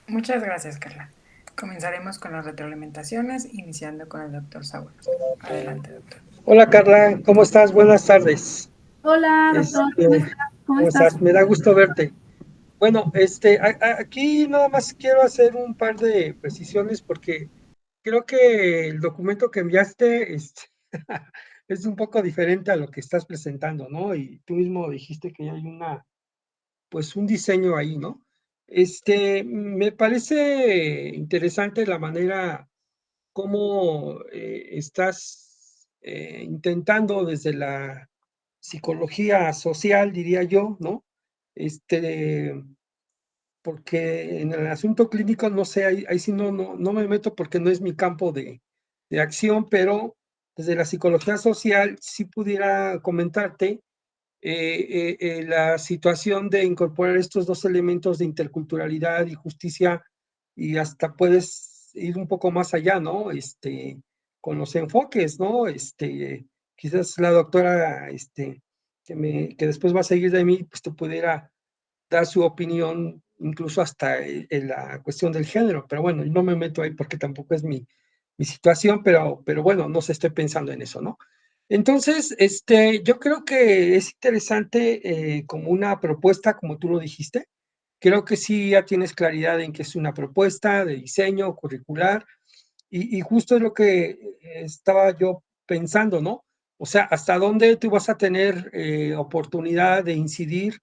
Muchas gracias, Carla. Comenzaremos con las retroalimentaciones, iniciando con el doctor Saúl. Adelante, doctor. Hola, Carla, ¿cómo estás? Buenas tardes. Hola, doctor. ¿Cómo estás? Me da gusto verte. Bueno, aquí nada más quiero hacer un par de precisiones porque creo que el documento que enviaste es un poco diferente a lo que estás presentando, ¿no? Y tú mismo dijiste que hay pues un diseño ahí, ¿no? Me parece interesante la manera cómo estás intentando desde la psicología social, diría yo, ¿no? Porque en el asunto clínico, no sé, ahí sí no me meto porque no es mi campo de acción, pero desde la psicología social sí pudiera comentarte la situación de incorporar estos dos elementos de interculturalidad y justicia, y hasta puedes ir un poco más allá, ¿no? Con los enfoques, ¿no? Quizás la doctora, que después va a seguir de mí, pues te pudiera dar su opinión, incluso hasta en la cuestión del género, pero bueno, no me meto ahí porque tampoco es mi situación, pero bueno, no sé, estoy pensando en eso, ¿no? Entonces, yo creo que es interesante como una propuesta, como tú lo dijiste. Creo que sí ya tienes claridad en que es una propuesta de diseño curricular y justo es lo que estaba yo pensando, ¿no? O sea, ¿hasta dónde tú vas a tener oportunidad de incidir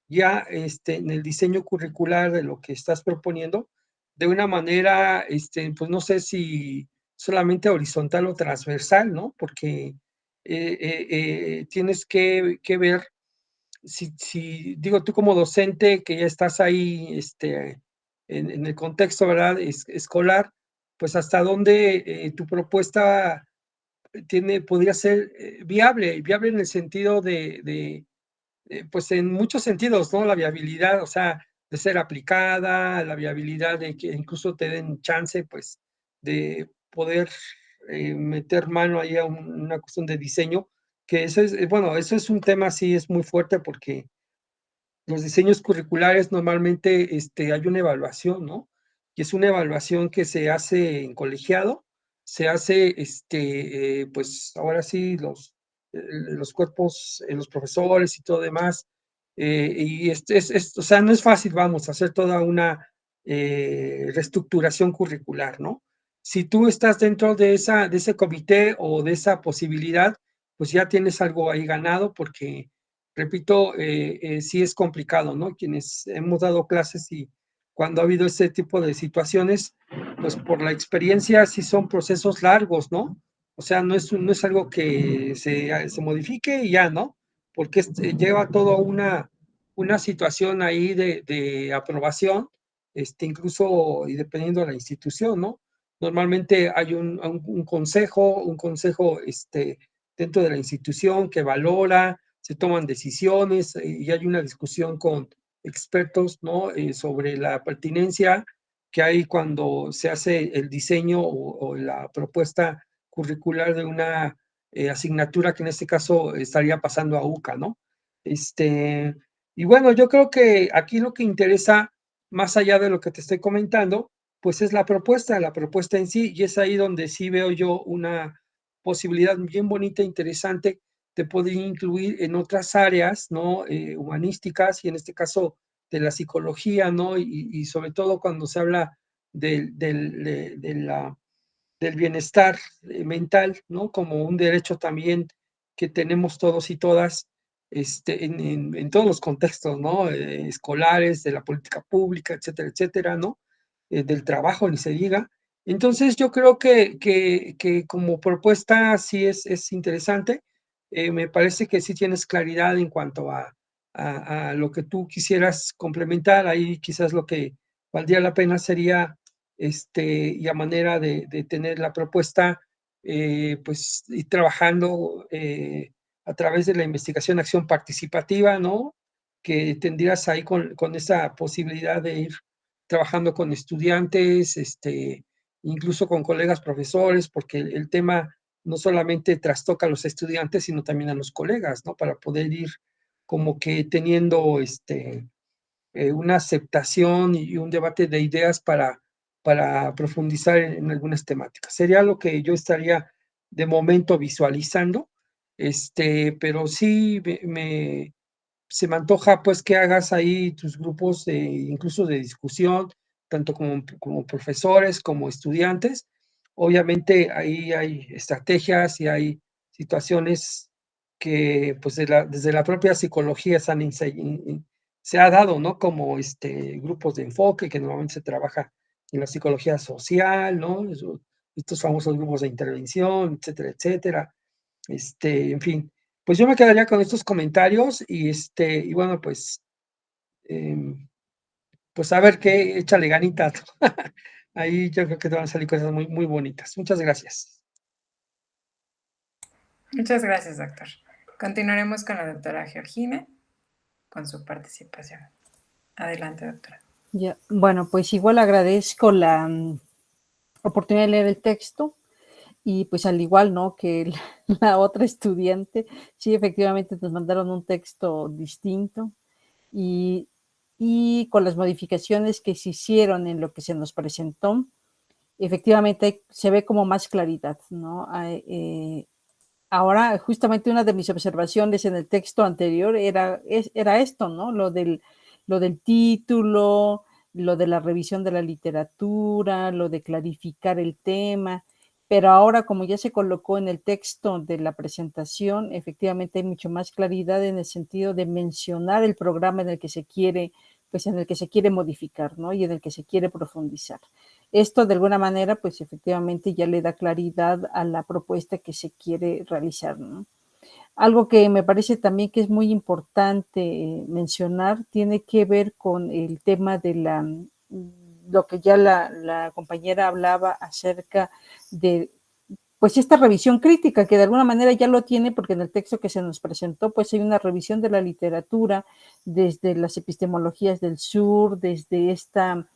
ya en el diseño curricular de lo que estás proponiendo de una manera, pues no sé si solamente horizontal o transversal, ¿no? Porque tienes que ver digo, tú como docente que ya estás ahí en el contexto, ¿verdad? Escolar, pues hasta dónde tu propuesta podría ser viable en el sentido pues en muchos sentidos, ¿no? La viabilidad, o sea, de ser aplicada, la viabilidad de que incluso te den chance, pues, de poder meter mano ahí a una cuestión de diseño, que eso es, bueno, eso es un tema, sí, es muy fuerte porque los diseños curriculares normalmente hay una evaluación, ¿no? Y es una evaluación que se hace en colegiado, se hace, pues ahora sí, los cuerpos, los profesores y todo demás. Y o sea, no es fácil, vamos, hacer toda una reestructuración curricular, ¿no? Si tú estás dentro de ese comité o de esa posibilidad, pues ya tienes algo ahí ganado porque repito, sí es complicado, ¿no? Quienes hemos dado clases y cuando ha habido este tipo de situaciones, pues por la experiencia sí son procesos largos, ¿no? O sea, no es algo que se modifique y ya, ¿no? Porque lleva toda una situación ahí de aprobación, incluso y dependiendo de la institución, ¿no? Normalmente hay un consejo dentro de la institución que valora, se toman decisiones y hay una discusión con expertos, ¿no? Sobre la pertinencia que hay cuando se hace el diseño o la propuesta curricular de una asignatura que en este caso estaría pasando a UCA, ¿no? Y bueno, yo creo que aquí lo que interesa, más allá de lo que te estoy comentando, pues es la propuesta en sí, y es ahí donde sí veo yo una posibilidad bien bonita, interesante, te puede incluir en otras áreas, ¿no? Humanísticas y en este caso de la psicología, ¿no? Y sobre todo cuando se habla del bienestar mental, ¿no? Como un derecho también que tenemos todos y todas en todos los contextos, ¿no? Escolares, de la política pública, etcétera, ¿no? Del trabajo, ni se diga. Entonces, yo creo que como propuesta sí es interesante. Me parece que sí tienes claridad en cuanto a lo que tú quisieras complementar. Ahí quizás lo que valdría la pena sería, y a manera de tener la propuesta, pues ir trabajando a través de la investigación, acción participativa, ¿no? Que tendrías ahí con esa posibilidad de ir trabajando con estudiantes, incluso con colegas profesores, porque el tema no solamente trastoca a los estudiantes, sino también a los colegas, ¿no? Para poder ir como que teniendo una aceptación y un debate de ideas para profundizar en algunas temáticas. Sería lo que yo estaría de momento visualizando, pero sí se me antoja pues que hagas ahí tus grupos incluso de discusión, tanto como profesores como estudiantes. Obviamente ahí hay estrategias y hay situaciones que pues desde la propia psicología se ha dado, ¿no? Como grupos de enfoque que normalmente se trabaja en la psicología social, ¿no? Estos famosos grupos de intervención, etcétera, etcétera. En fin, pues yo me quedaría con estos comentarios y bueno, pues a ver qué, échale ganitas. Ahí yo creo que te van a salir cosas muy, muy bonitas. Muchas gracias. Muchas gracias, doctor. Continuaremos con la doctora Georgina, con su participación. Adelante, doctora. Ya, bueno, pues igual agradezco la oportunidad de leer el texto y pues al igual, ¿no? Que la otra estudiante, sí, efectivamente nos mandaron un texto distinto y, y con las modificaciones que se hicieron en lo que se nos presentó, efectivamente se ve como más claridad, ¿no? Ahora, justamente una de mis observaciones en el texto anterior era esto, ¿no? Lo del título, lo de la revisión de la literatura, lo de clarificar el tema, pero ahora como ya se colocó en el texto de la presentación, efectivamente hay mucho más claridad en el sentido de mencionar el programa en el que se quiere, pues en el que se quiere modificar, ¿no? Y en el que se quiere profundizar. Esto de alguna manera, pues efectivamente ya le da claridad a la propuesta que se quiere realizar, ¿no? Algo que me parece también que es muy importante mencionar tiene que ver con el tema de lo que ya la compañera hablaba acerca de pues esta revisión crítica que de alguna manera ya lo tiene porque en el texto que se nos presentó pues hay una revisión de la literatura desde las epistemologías del sur, desde esta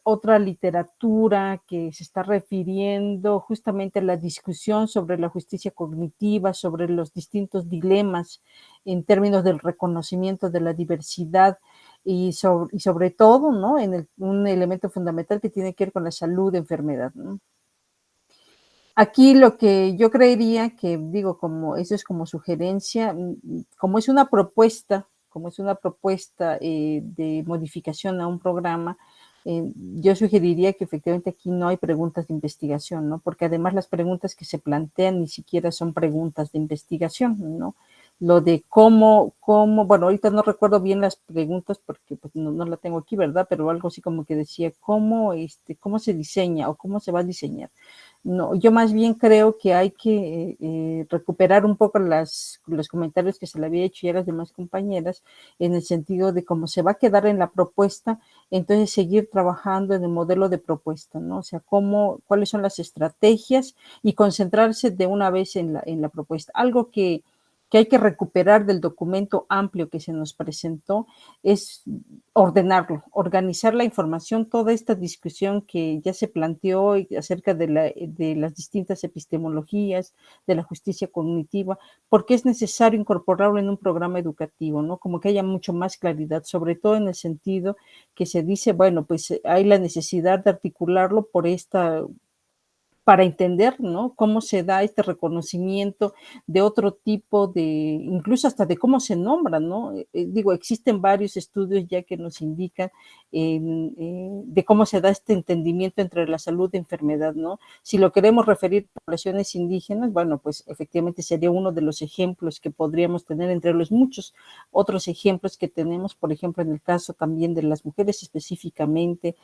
otra literatura que se está refiriendo justamente a la discusión sobre la justicia cognitiva, sobre los distintos dilemas en términos del reconocimiento de la diversidad y sobre todo, ¿no? Un elemento fundamental que tiene que ver con la salud, enfermedad, ¿no? Aquí lo que yo creería que, digo, como eso es como sugerencia, como es una propuesta de modificación a un programa, yo sugeriría que efectivamente aquí no hay preguntas de investigación, ¿no? Porque además las preguntas que se plantean ni siquiera son preguntas de investigación, ¿no? Lo de bueno, ahorita no recuerdo bien las preguntas porque pues, no la tengo aquí, ¿verdad? Pero algo así como que decía, ¿cómo se diseña o cómo se va a diseñar? No, yo más bien creo que hay que recuperar un poco los comentarios que se le había hecho ya a las demás compañeras en el sentido de cómo se va a quedar en la propuesta, entonces seguir trabajando en el modelo de propuesta, ¿no? O sea, cuáles son las estrategias y concentrarse de una vez en la propuesta. Algo que hay que recuperar del documento amplio que se nos presentó es ordenarlo, organizar la información, toda esta discusión que ya se planteó acerca de las distintas epistemologías, de la justicia cognitiva, porque es necesario incorporarlo en un programa educativo, ¿no? Como que haya mucho más claridad, sobre todo en el sentido que se dice, bueno, pues hay la necesidad de articularlo para entender, ¿no? Cómo se da este reconocimiento de otro tipo incluso hasta de cómo se nombra, ¿no? Digo, existen varios estudios ya que nos indican de cómo se da este entendimiento entre la salud y enfermedad, ¿no? Si lo queremos referir a poblaciones indígenas, bueno, pues efectivamente sería uno de los ejemplos que podríamos tener entre los muchos otros ejemplos que tenemos, por ejemplo, en el caso también de las mujeres específicamente,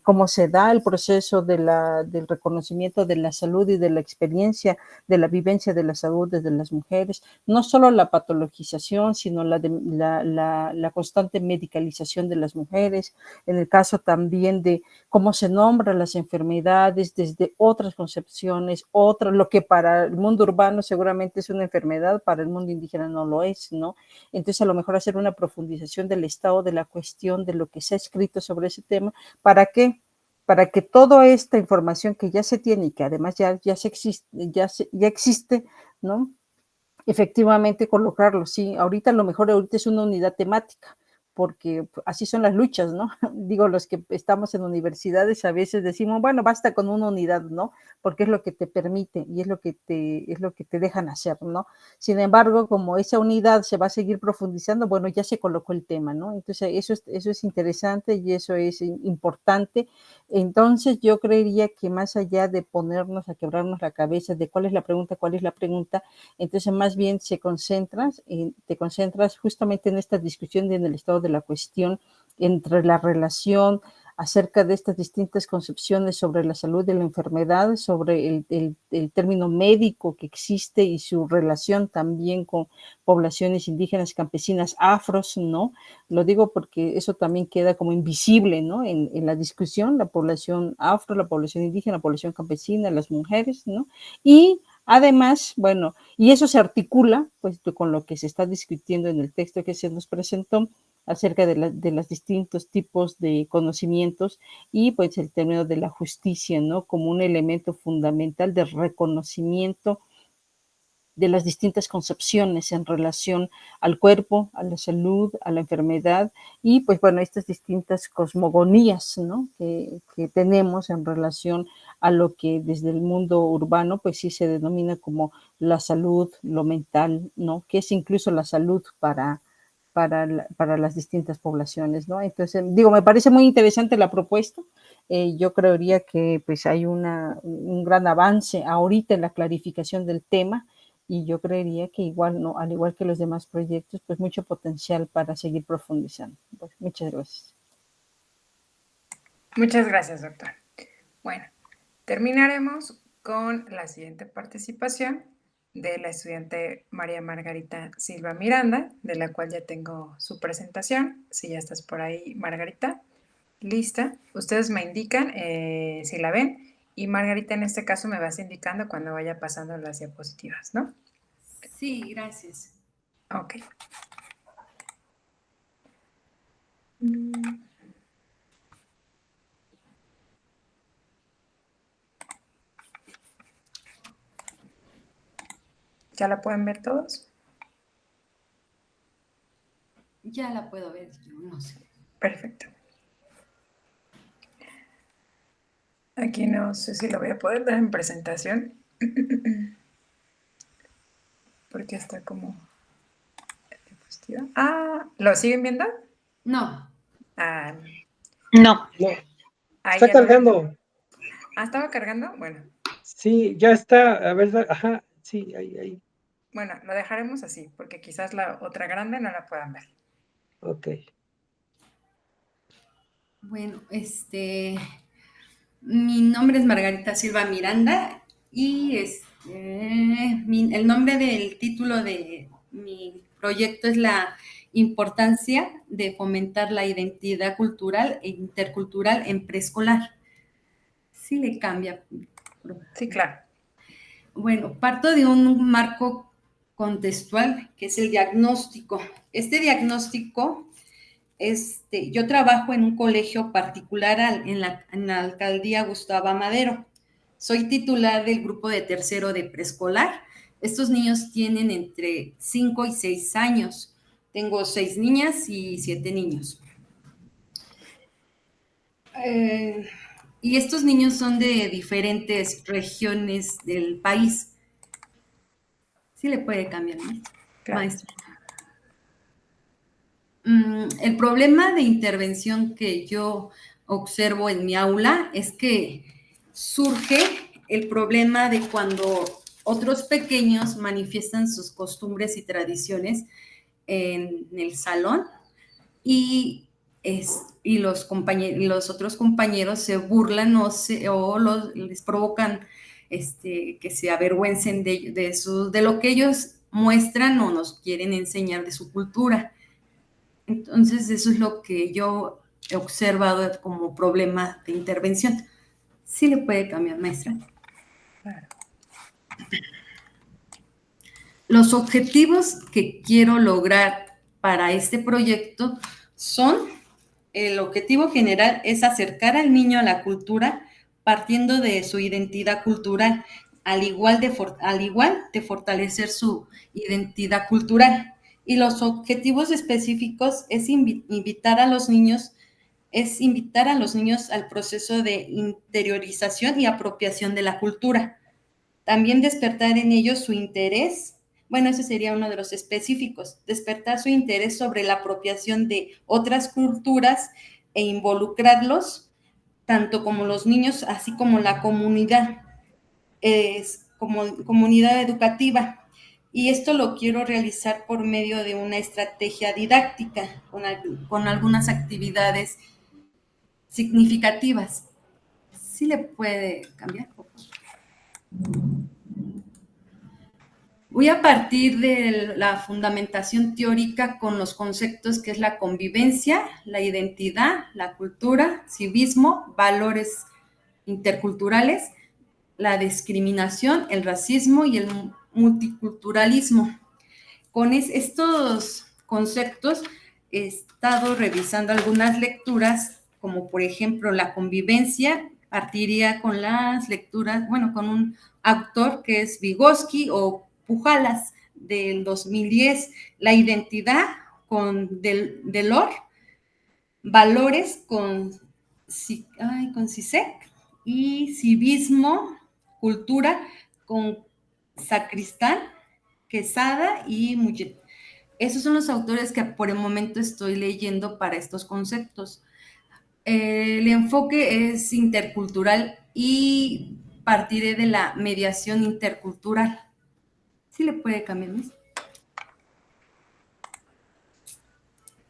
cómo se da el proceso del reconocimiento de la salud y de la experiencia de la vivencia de la salud desde las mujeres, no solo la patologización, sino la constante medicalización de las mujeres, en el caso también de cómo se nombran las enfermedades desde otras concepciones, lo que para el mundo urbano seguramente es una enfermedad, para el mundo indígena no lo es, ¿no? Entonces a lo mejor hacer una profundización del estado de la cuestión, de lo que se ha escrito sobre ese tema. ¿Para qué? Para que toda esta información que ya se tiene y que además ya existe, ¿no? Efectivamente colocarlo, sí. Ahorita a lo mejor es una unidad temática, porque así son las luchas, ¿no? Digo, los que estamos en universidades a veces decimos, bueno, basta con una unidad, ¿no? Porque es lo que te permite y es lo que te dejan hacer, ¿no? Sin embargo, como esa unidad se va a seguir profundizando, bueno, ya se colocó el tema, ¿no? Entonces, eso es interesante y eso es importante. Entonces, yo creería que más allá de ponernos a quebrarnos la cabeza de cuál es la pregunta, entonces más bien te concentras justamente en esta discusión y en el estado de la cuestión entre la relación acerca de estas distintas concepciones sobre la salud y la enfermedad, sobre el término médico que existe y su relación también con poblaciones indígenas, campesinas, afros, ¿no? Lo digo porque eso también queda como invisible, ¿no? En la discusión, la población afro, la población indígena, la población campesina, las mujeres, ¿no? Y además, bueno, y eso se articula pues con lo que se está discutiendo en el texto que se nos presentó acerca de los distintos tipos de conocimientos y pues el término de la justicia, ¿no? Como un elemento fundamental de reconocimiento de las distintas concepciones en relación al cuerpo, a la salud, a la enfermedad y pues bueno, estas distintas cosmogonías, ¿no? que tenemos en relación a lo que desde el mundo urbano pues sí se denomina como la salud, lo mental, ¿no? Que es incluso la salud para las distintas poblaciones, ¿no? Entonces, digo, me parece muy interesante la propuesta. Yo creería que pues hay un gran avance ahorita en la clarificación del tema y yo creería que igual, ¿no? Al igual que los demás proyectos, pues mucho potencial para seguir profundizando. Pues, muchas gracias. Muchas gracias, doctora. Bueno, terminaremos con la siguiente participación de la estudiante María Margarita Silva Miranda, de la cual ya tengo su presentación. Si ya estás por ahí, Margarita. Lista. Ustedes me indican si la ven y Margarita en este caso me vas indicando cuando vaya pasando las diapositivas, ¿no? Sí, gracias. Ok. ¿Ya la pueden ver todos? Ya la puedo ver, yo no sé. Perfecto. Aquí no sé si lo voy a poder dar en presentación. Porque está como... Ah, ¿lo siguen viendo? No. Ah, No. No, ahí está ya lo ven. cargando. Ah, ¿estaba cargando? Bueno. Sí, ya está. A ver, ajá, sí, ahí. Bueno, lo dejaremos así, porque quizás la otra grande no la puedan ver. Ok. Bueno, mi nombre es Margarita Silva Miranda y el nombre del título de mi proyecto es la importancia de fomentar la identidad cultural e intercultural en preescolar. Sí le cambia. Sí, claro. Bueno, parto de un marco contextual que es el diagnóstico. Este diagnóstico, yo trabajo en un colegio particular en la alcaldía Gustavo Madero. Soy titular del grupo de tercero de preescolar. Estos niños tienen entre 5 y 6 años. Tengo 6 niñas y 7 niños. Y estos niños son de diferentes regiones del país. Sí le puede cambiar, maestra. Claro. Maestra. El problema de intervención que yo observo en mi aula es que surge el problema de cuando otros pequeños manifiestan sus costumbres y tradiciones en el salón y los otros compañeros se burlan o les provocan que se avergüencen de lo que ellos muestran o nos quieren enseñar de su cultura. Entonces, eso es lo que yo he observado como problema de intervención. Sí le puede cambiar, maestra. Claro. Los objetivos que quiero lograr para este proyecto son, el objetivo general es acercar al niño a la cultura partiendo de su identidad cultural, al igual de fortalecer su identidad cultural. Y los objetivos específicos es invitar a los niños al proceso de interiorización y apropiación de la cultura. También despertar en ellos su interés. Bueno, ese sería uno de los específicos, despertar su interés sobre la apropiación de otras culturas e involucrarlos, tanto como los niños, así como la comunidad, como comunidad educativa. Y esto lo quiero realizar por medio de una estrategia didáctica, con algunas actividades significativas. ¿Sí le puede cambiar, por favor? Voy a partir de la fundamentación teórica con los conceptos que es la convivencia, la identidad, la cultura, civismo, valores interculturales, la discriminación, el racismo y el multiculturalismo. Con estos conceptos he estado revisando algunas lecturas, como por ejemplo la convivencia, partiría con las lecturas, bueno, con un autor que es Vygotsky o Pujalas del 2010, la identidad con Delors, valores con Zizek y civismo, cultura con Sacristán, Quesada y Muget. Esos son los autores que por el momento estoy leyendo para estos conceptos. El enfoque es intercultural y partiré de la mediación intercultural. ¿Sí le puede cambiar, Miss?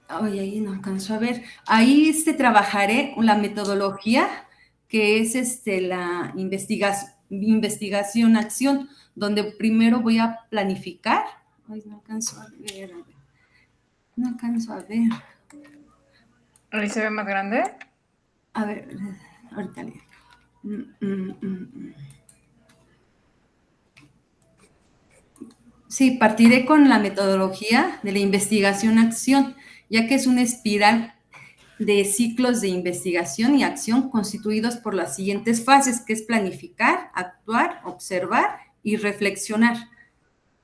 Ay, ahí no alcanzo a ver. Ahí trabajaré la metodología, que es la investigación-acción, donde primero voy a planificar. Ay, no alcanzo a ver. No alcanzo a ver. ¿Ahí se ve más grande? A ver, ahorita le... Sí, partiré con la metodología de la investigación-acción, ya que es una espiral de ciclos de investigación y acción constituidos por las siguientes fases, que es planificar, actuar, observar y reflexionar.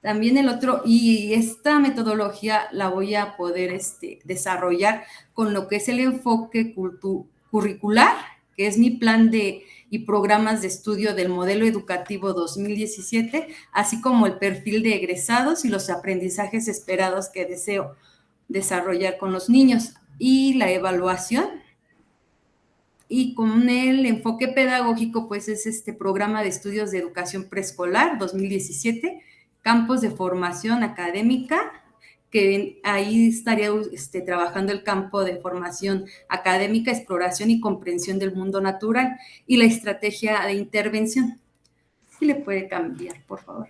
También y esta metodología la voy a poder desarrollar con lo que es el enfoque curricular, que es mi plan y programas de estudio del modelo educativo 2017, así como el perfil de egresados y los aprendizajes esperados que deseo desarrollar con los niños, y la evaluación. Y con el enfoque pedagógico, pues es este programa de estudios de educación preescolar 2017, campos de formación académica, que ahí estaría trabajando el campo de formación académica, exploración y comprensión del mundo natural, y la estrategia de intervención. ¿Sí le puede cambiar, por favor?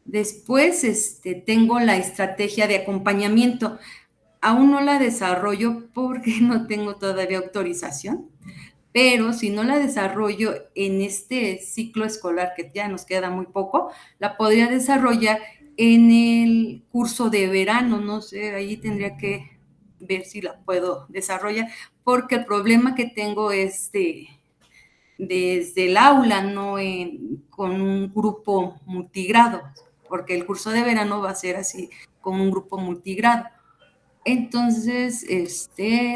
Después tengo la estrategia de acompañamiento. Aún no la desarrollo porque no tengo todavía autorización, pero si no la desarrollo en este ciclo escolar, que ya nos queda muy poco, la podría desarrollar en el curso de verano. No sé, ahí tendría que ver si la puedo desarrollar, porque el problema que tengo es desde el aula, no con un grupo multigrado, porque el curso de verano va a ser así, con un grupo multigrado. Entonces,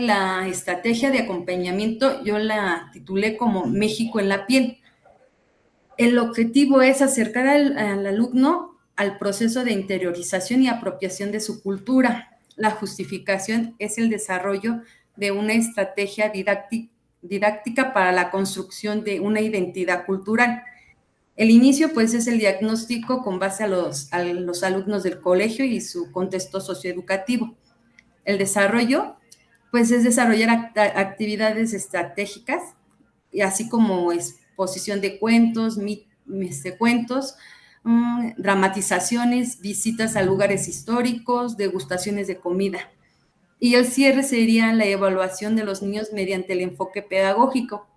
la estrategia de acompañamiento yo la titulé como México en la piel. El objetivo es acercar al alumno al proceso de interiorización y apropiación de su cultura. La justificación es el desarrollo de una estrategia didáctica para la construcción de una identidad cultural. El inicio, pues, es el diagnóstico con base a los alumnos del colegio y su contexto socioeducativo. El desarrollo, pues, es desarrollar actividades estratégicas, y así como exposición de cuentos, dramatizaciones, visitas a lugares históricos, degustaciones de comida. Y el cierre sería la evaluación de los niños mediante el enfoque pedagógico,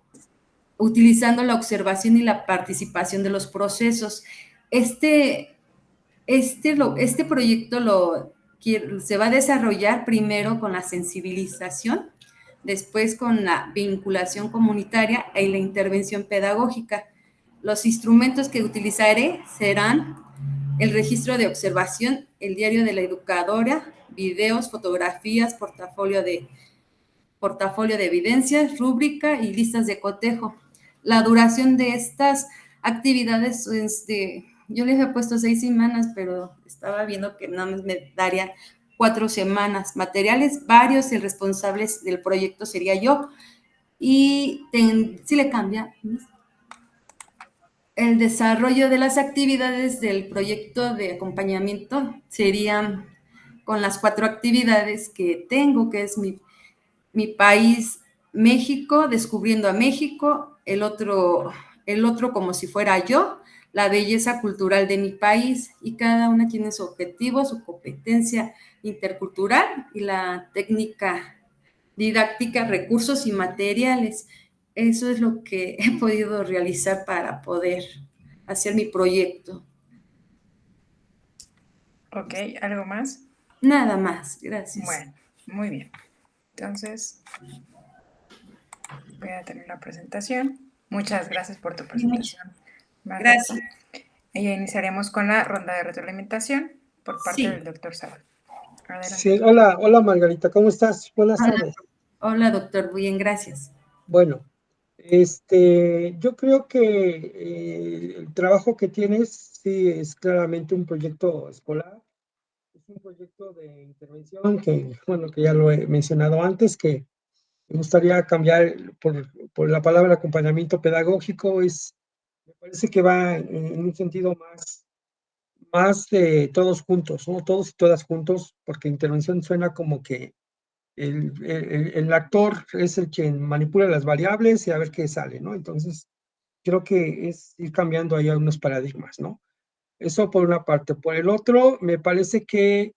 utilizando la observación y la participación de los procesos. Este proyecto se va a desarrollar primero con la sensibilización, después con la vinculación comunitaria y la intervención pedagógica. Los instrumentos que utilizaré serán el registro de observación, el diario de la educadora, videos, fotografías, portafolio de evidencias, rúbrica y listas de cotejo. La duración de estas actividades, yo les he puesto 6 semanas, pero estaba viendo que nada más me darían 4 semanas. Materiales varios, el responsable del proyecto sería yo. Y si le cambia, el desarrollo de las actividades del proyecto de acompañamiento sería con las 4 actividades que tengo, que es mi país, México, descubriendo a México, el otro como si fuera yo, la belleza cultural de mi país, y cada una tiene su objetivo, su competencia intercultural y la técnica didáctica, recursos y materiales. Eso es lo que he podido realizar para poder hacer mi proyecto. Ok, ¿algo más? Nada más, gracias. Bueno, muy bien. Entonces, voy a tener la presentación. Muchas gracias por tu presentación, Margarita. Gracias. Y iniciaremos con la ronda de retroalimentación por parte Sí. del doctor Saúl. Adelante. Sí, hola Margarita, ¿cómo estás? Buenas tardes. Hola, doctor, bien, gracias. Bueno, yo creo que el trabajo que tienes sí es claramente un proyecto escolar, es un proyecto de intervención que, bueno, que ya lo he mencionado antes, que me gustaría cambiar por la palabra acompañamiento pedagógico. Me parece que va en un sentido más de todos juntos, ¿no? Todos y todas juntos, porque intervención suena como que el actor es el quien manipula las variables y a ver qué sale, ¿no? Entonces, creo que es ir cambiando ahí algunos paradigmas, ¿no? Eso por una parte. Por el otro, me parece que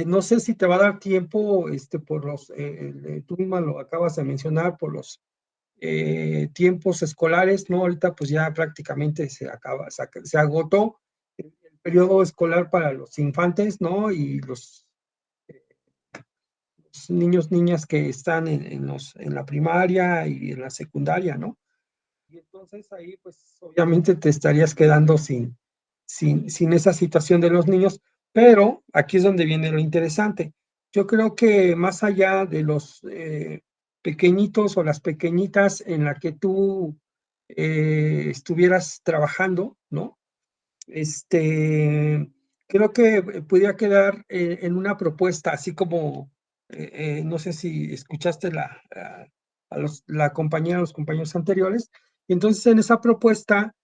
no sé si te va a dar tiempo, tú misma lo acabas de mencionar, por los tiempos escolares, ¿no? Ahorita pues ya prácticamente se agotó el periodo escolar para los infantes, ¿no? Y los niños, niñas que están en la primaria y en la secundaria, ¿no? Y entonces ahí, pues, obviamente te estarías quedando sin esa situación de los niños, pero aquí es donde viene lo interesante. Yo creo que más allá de los pequeñitos o las pequeñitas en la que tú estuvieras trabajando, ¿no? Creo que pudiera quedar en una propuesta, así como, no sé si escuchaste la compañía, los compañeros anteriores, y entonces en esa propuesta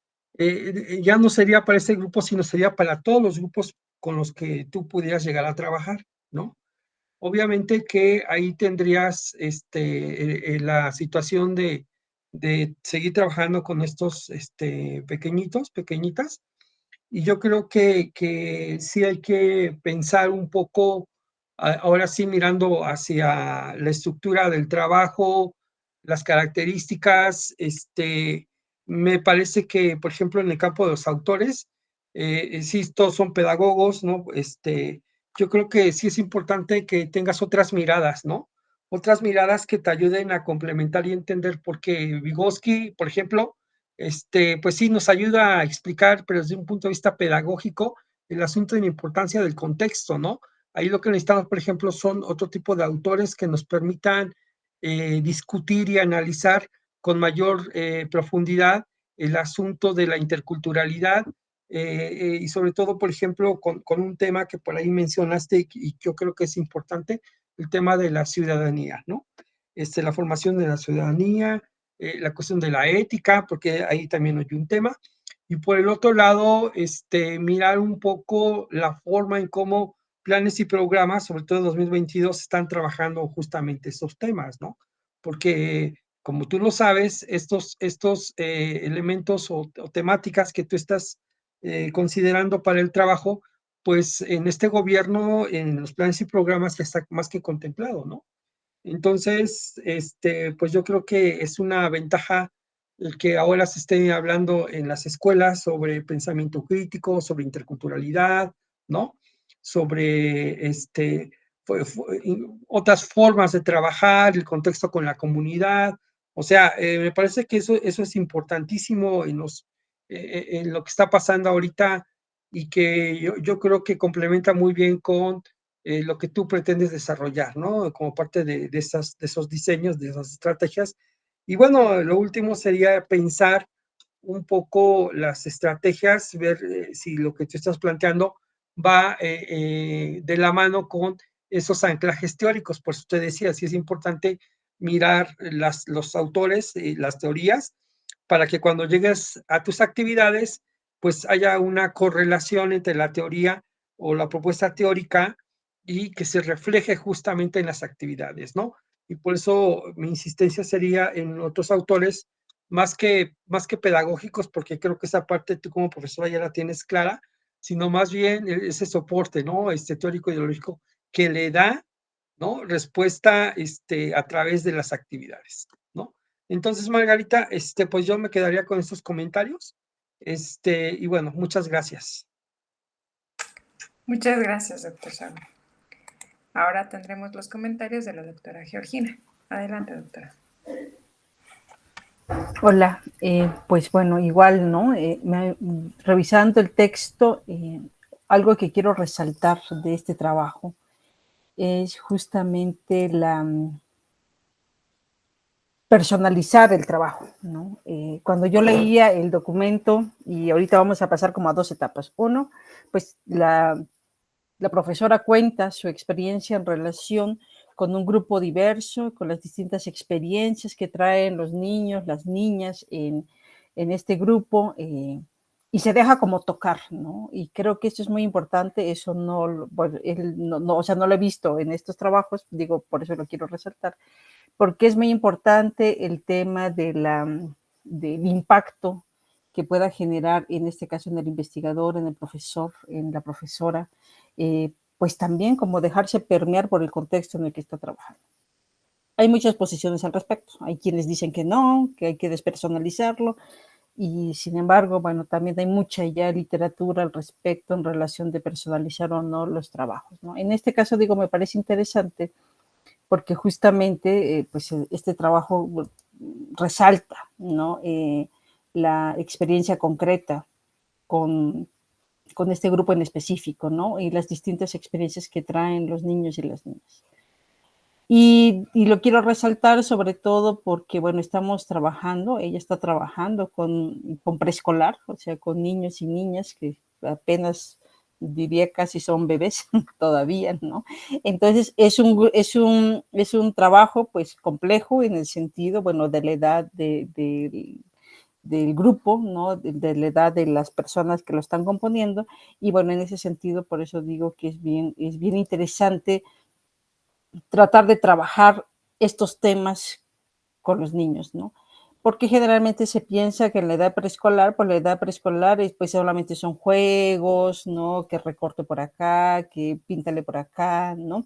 ya no sería para ese grupo, sino sería para todos los grupos con los que tú pudieras llegar a trabajar, ¿no? Obviamente que ahí tendrías la situación de seguir trabajando con estos pequeñitos, pequeñitas, y yo creo que sí hay que pensar un poco, ahora sí mirando hacia la estructura del trabajo, las características, me parece que, por ejemplo, en el campo de los autores, sí, todos son pedagogos, ¿no? Yo creo que sí es importante que tengas otras miradas, ¿no? Otras miradas que te ayuden a complementar y entender por qué Vygotsky, por ejemplo, pues sí, nos ayuda a explicar, pero desde un punto de vista pedagógico, el asunto de la importancia del contexto, ¿no? Ahí lo que necesitamos, por ejemplo, son otro tipo de autores que nos permitan discutir y analizar con mayor profundidad el asunto de la interculturalidad y sobre todo, por ejemplo, con un tema que por ahí mencionaste y yo creo que es importante, el tema de la ciudadanía, ¿no? La formación de la ciudadanía, la cuestión de la ética, porque ahí también hay un tema, y por el otro lado, mirar un poco la forma en cómo planes y programas, sobre todo en 2022, están trabajando justamente estos temas, ¿no? Porque, como tú lo sabes, estos elementos o temáticas que tú estás considerando para el trabajo, pues en este gobierno, en los planes y programas ya está más que contemplado, ¿no? Entonces, pues yo creo que es una ventaja el que ahora se esté hablando en las escuelas sobre pensamiento crítico, sobre interculturalidad, ¿no? Sobre otras formas de trabajar, el contexto con la comunidad. O sea, me parece que eso es importantísimo en lo que está pasando ahorita y que yo creo que complementa muy bien con lo que tú pretendes desarrollar, ¿no? Como parte de esos diseños, de esas estrategias. Y bueno, lo último sería pensar un poco las estrategias, ver si lo que tú estás planteando va de la mano con esos anclajes teóricos. Por eso te decía, sí es importante mirar los autores y las teorías para que cuando llegues a tus actividades, pues haya una correlación entre la teoría o la propuesta teórica y que se refleje justamente en las actividades, ¿no? Y por eso mi insistencia sería en otros autores más que pedagógicos, porque creo que esa parte tú como profesora ya la tienes clara, sino más bien ese soporte, ¿no? Teórico ideológico que le da, ¿no? Respuesta a través de las actividades, ¿no? Entonces, Margarita, pues yo me quedaría con estos comentarios. Y bueno, muchas gracias. Muchas gracias, doctor Saúl. Ahora tendremos los comentarios de la doctora Georgina. Adelante, doctora. Hola, pues bueno, igual, ¿no? Revisando el texto, algo que quiero resaltar de este trabajo es justamente personalizar el trabajo, ¿no? Cuando yo leía el documento, y ahorita vamos a pasar como a dos etapas. Uno, pues la profesora cuenta su experiencia en relación con un grupo diverso, con las distintas experiencias que traen los niños, las niñas en este grupo, y se deja como tocar, ¿no? Y creo que esto es muy importante, eso no, bueno, o sea, no lo he visto en estos trabajos, digo, por eso lo quiero resaltar, porque es muy importante el tema del impacto que pueda generar, en este caso, en el investigador, en el profesor, en la profesora, pues también como dejarse permear por el contexto en el que está trabajando. Hay muchas posiciones al respecto. Hay quienes dicen que no, que hay que despersonalizarlo, y sin embargo, bueno, también hay mucha ya literatura al respecto en relación de personalizar o no los trabajos, ¿no? En este caso, digo, me parece interesante porque justamente pues este trabajo resalta, ¿no? La experiencia concreta con este grupo en específico, ¿no? Y las distintas experiencias que traen los niños y las niñas. Y lo quiero resaltar sobre todo porque, bueno, estamos trabajando, ella está trabajando con preescolar, o sea, con niños y niñas que apenas, diría, casi son bebés todavía, ¿no? Entonces, es un trabajo, pues, complejo en el sentido, bueno, de la edad del grupo, ¿no? De la edad de las personas que lo están componiendo, y bueno, en ese sentido, por eso digo que es bien interesante tratar de trabajar estos temas con los niños, ¿no? Porque generalmente se piensa que en la edad preescolar, pues la edad preescolar pues solamente son juegos, ¿no? Que recorte por acá, que píntale por acá, ¿no?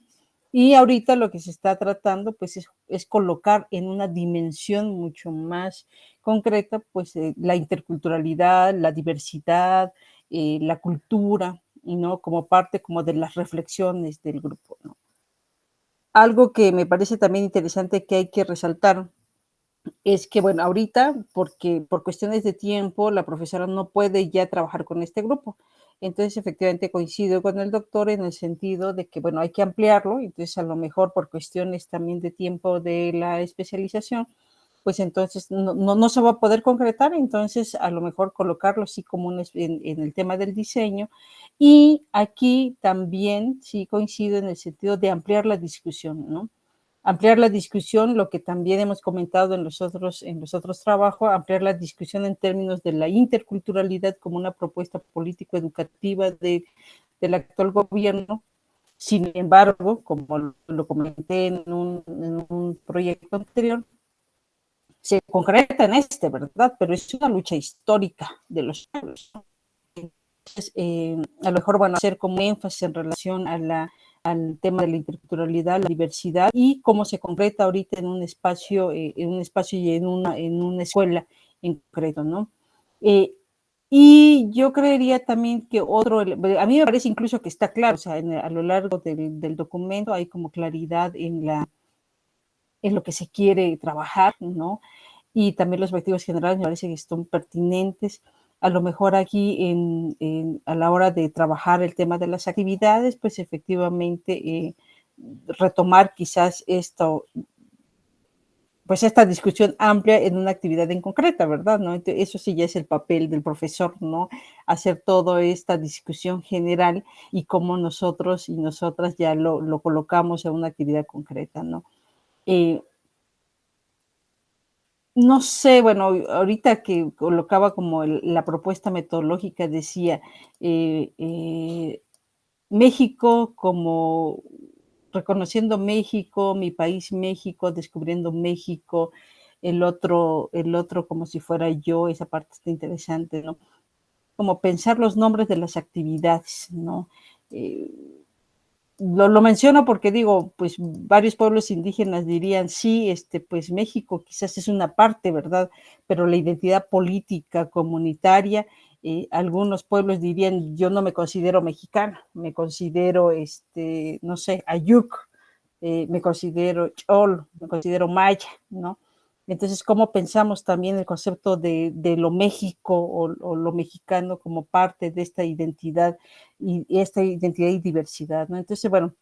Y ahorita lo que se está tratando, pues, es colocar en una dimensión mucho más concreta, pues, la interculturalidad, la diversidad, la cultura, ¿no? Como parte como de las reflexiones del grupo, ¿no? Algo que me parece también interesante que hay que resaltar es que, bueno, ahorita, porque por cuestiones de tiempo, la profesora no puede ya trabajar con este grupo. Entonces, efectivamente, coincido con el doctor en el sentido de que, bueno, hay que ampliarlo. Entonces, a lo mejor por cuestiones también de tiempo de la especialización, pues entonces no se va a poder concretar. Entonces, a lo mejor colocarlo así como en el tema del diseño. Y aquí también sí coincido en el sentido de ampliar la discusión, ¿no? Ampliar la discusión, lo que también hemos comentado en los otros trabajos, ampliar la discusión en términos de la interculturalidad como una propuesta político-educativa del actual gobierno. Sin embargo, como lo comenté en un proyecto anterior, se concreta en ¿verdad? Pero es una lucha histórica de los pueblos. Entonces, a lo mejor van a hacer como énfasis en relación al tema de la interculturalidad, la diversidad y cómo se concreta ahorita en un espacio y en una escuela en concreto, ¿no? Y yo creería también que a mí me parece incluso que está claro, o sea, a lo largo del documento hay como claridad en lo que se quiere trabajar, ¿no? Y también los objetivos generales me parece que son pertinentes. A lo mejor aquí a la hora de trabajar el tema de las actividades, pues efectivamente retomar quizás esta discusión amplia en una actividad en concreta, ¿verdad? ¿No? Entonces, eso sí ya es el papel del profesor, ¿no? Hacer toda esta discusión general y cómo nosotros y nosotras ya lo colocamos en una actividad concreta, ¿no? No sé, bueno, ahorita que colocaba como la propuesta metodológica, decía México como reconociendo México, mi país México, descubriendo México, el otro como si fuera yo, esa parte está interesante, ¿no? Como pensar los nombres de las actividades, ¿no? Lo menciono porque digo, pues varios pueblos indígenas dirían, sí, pues México quizás es una parte, ¿verdad? Pero la identidad política, comunitaria, algunos pueblos dirían, yo no me considero mexicana, me considero, no sé, Ayuk, me considero Chol, me considero Maya, ¿no? Entonces, ¿cómo pensamos también el concepto de lo México o lo mexicano como parte de esta identidad y diversidad, ¿no? Entonces, bueno,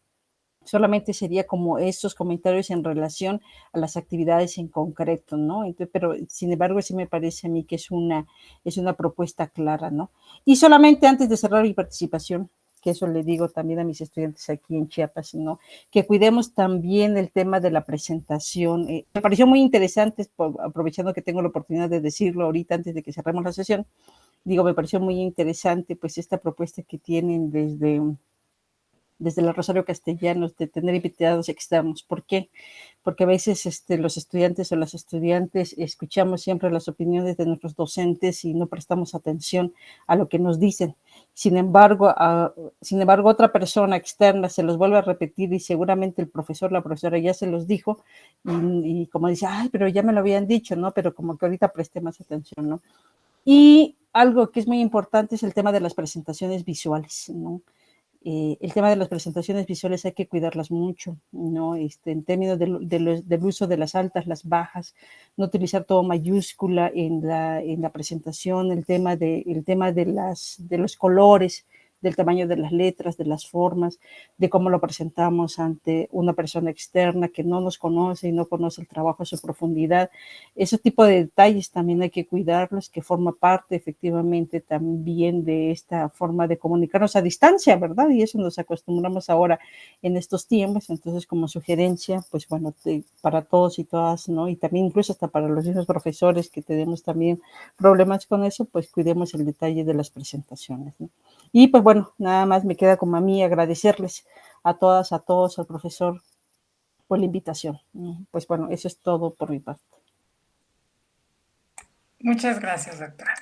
solamente sería como esos comentarios en relación a las actividades en concreto, ¿no? Entonces, pero sin embargo, sí me parece a mí que es una propuesta clara, ¿no? Y solamente antes de cerrar mi participación, que eso le digo también a mis estudiantes aquí en Chiapas, ¿no? Que cuidemos también el tema de la presentación. Me pareció muy interesante, aprovechando que tengo la oportunidad de decirlo ahorita antes de que cerremos la sesión, digo, me pareció muy interesante pues esta propuesta que tienen desde la Rosario Castellanos, de tener invitados externos. ¿Por qué? Porque a veces los estudiantes o las estudiantes escuchamos siempre las opiniones de nuestros docentes y no prestamos atención a lo que nos dicen. Sin embargo, otra persona externa se los vuelve a repetir y seguramente el profesor, la profesora ya se los dijo y como dice, ay, pero ya me lo habían dicho, ¿no? Pero como que ahorita presté más atención, ¿no? Y algo que es muy importante es el tema de las presentaciones visuales, ¿no? El tema de las presentaciones visuales hay que cuidarlas mucho, ¿no? En términos del uso de las altas, las bajas, no utilizar todo mayúscula en la presentación, el tema de los colores, del tamaño de las letras, de las formas, de cómo lo presentamos ante una persona externa que no nos conoce y no conoce el trabajo a su profundidad. Ese tipo de detalles también hay que cuidarlos, que forma parte efectivamente también de esta forma de comunicarnos a distancia, ¿verdad? Y eso nos acostumbramos ahora en estos tiempos. Entonces, como sugerencia, pues bueno, para todos y todas, ¿no? Y también incluso hasta para los mismos profesores que tenemos también problemas con eso, pues cuidemos el detalle de las presentaciones, ¿no? Y pues bueno, nada más me queda como a mí agradecerles a todas, a todos, al profesor por la invitación. Pues bueno, eso es todo por mi parte. Muchas gracias, doctora.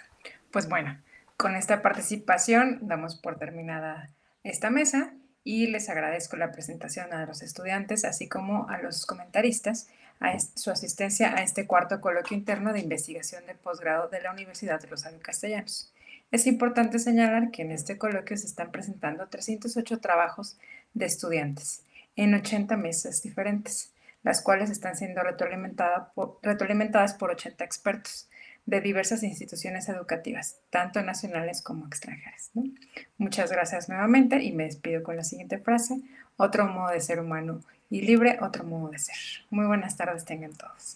Pues bueno, con esta participación damos por terminada esta mesa y les agradezco la presentación a los estudiantes, así como a los comentaristas, su asistencia a este cuarto coloquio interno de investigación de posgrado de la Universidad Rosario Castellanos. Es importante señalar que en este coloquio se están presentando 308 trabajos de estudiantes en 80 mesas diferentes, las cuales están siendo retroalimentadas por 80 expertos de diversas instituciones educativas, tanto nacionales como extranjeras, ¿no? Muchas gracias nuevamente y me despido con la siguiente frase: otro modo de ser humano y libre, otro modo de ser. Muy buenas tardes tengan todos.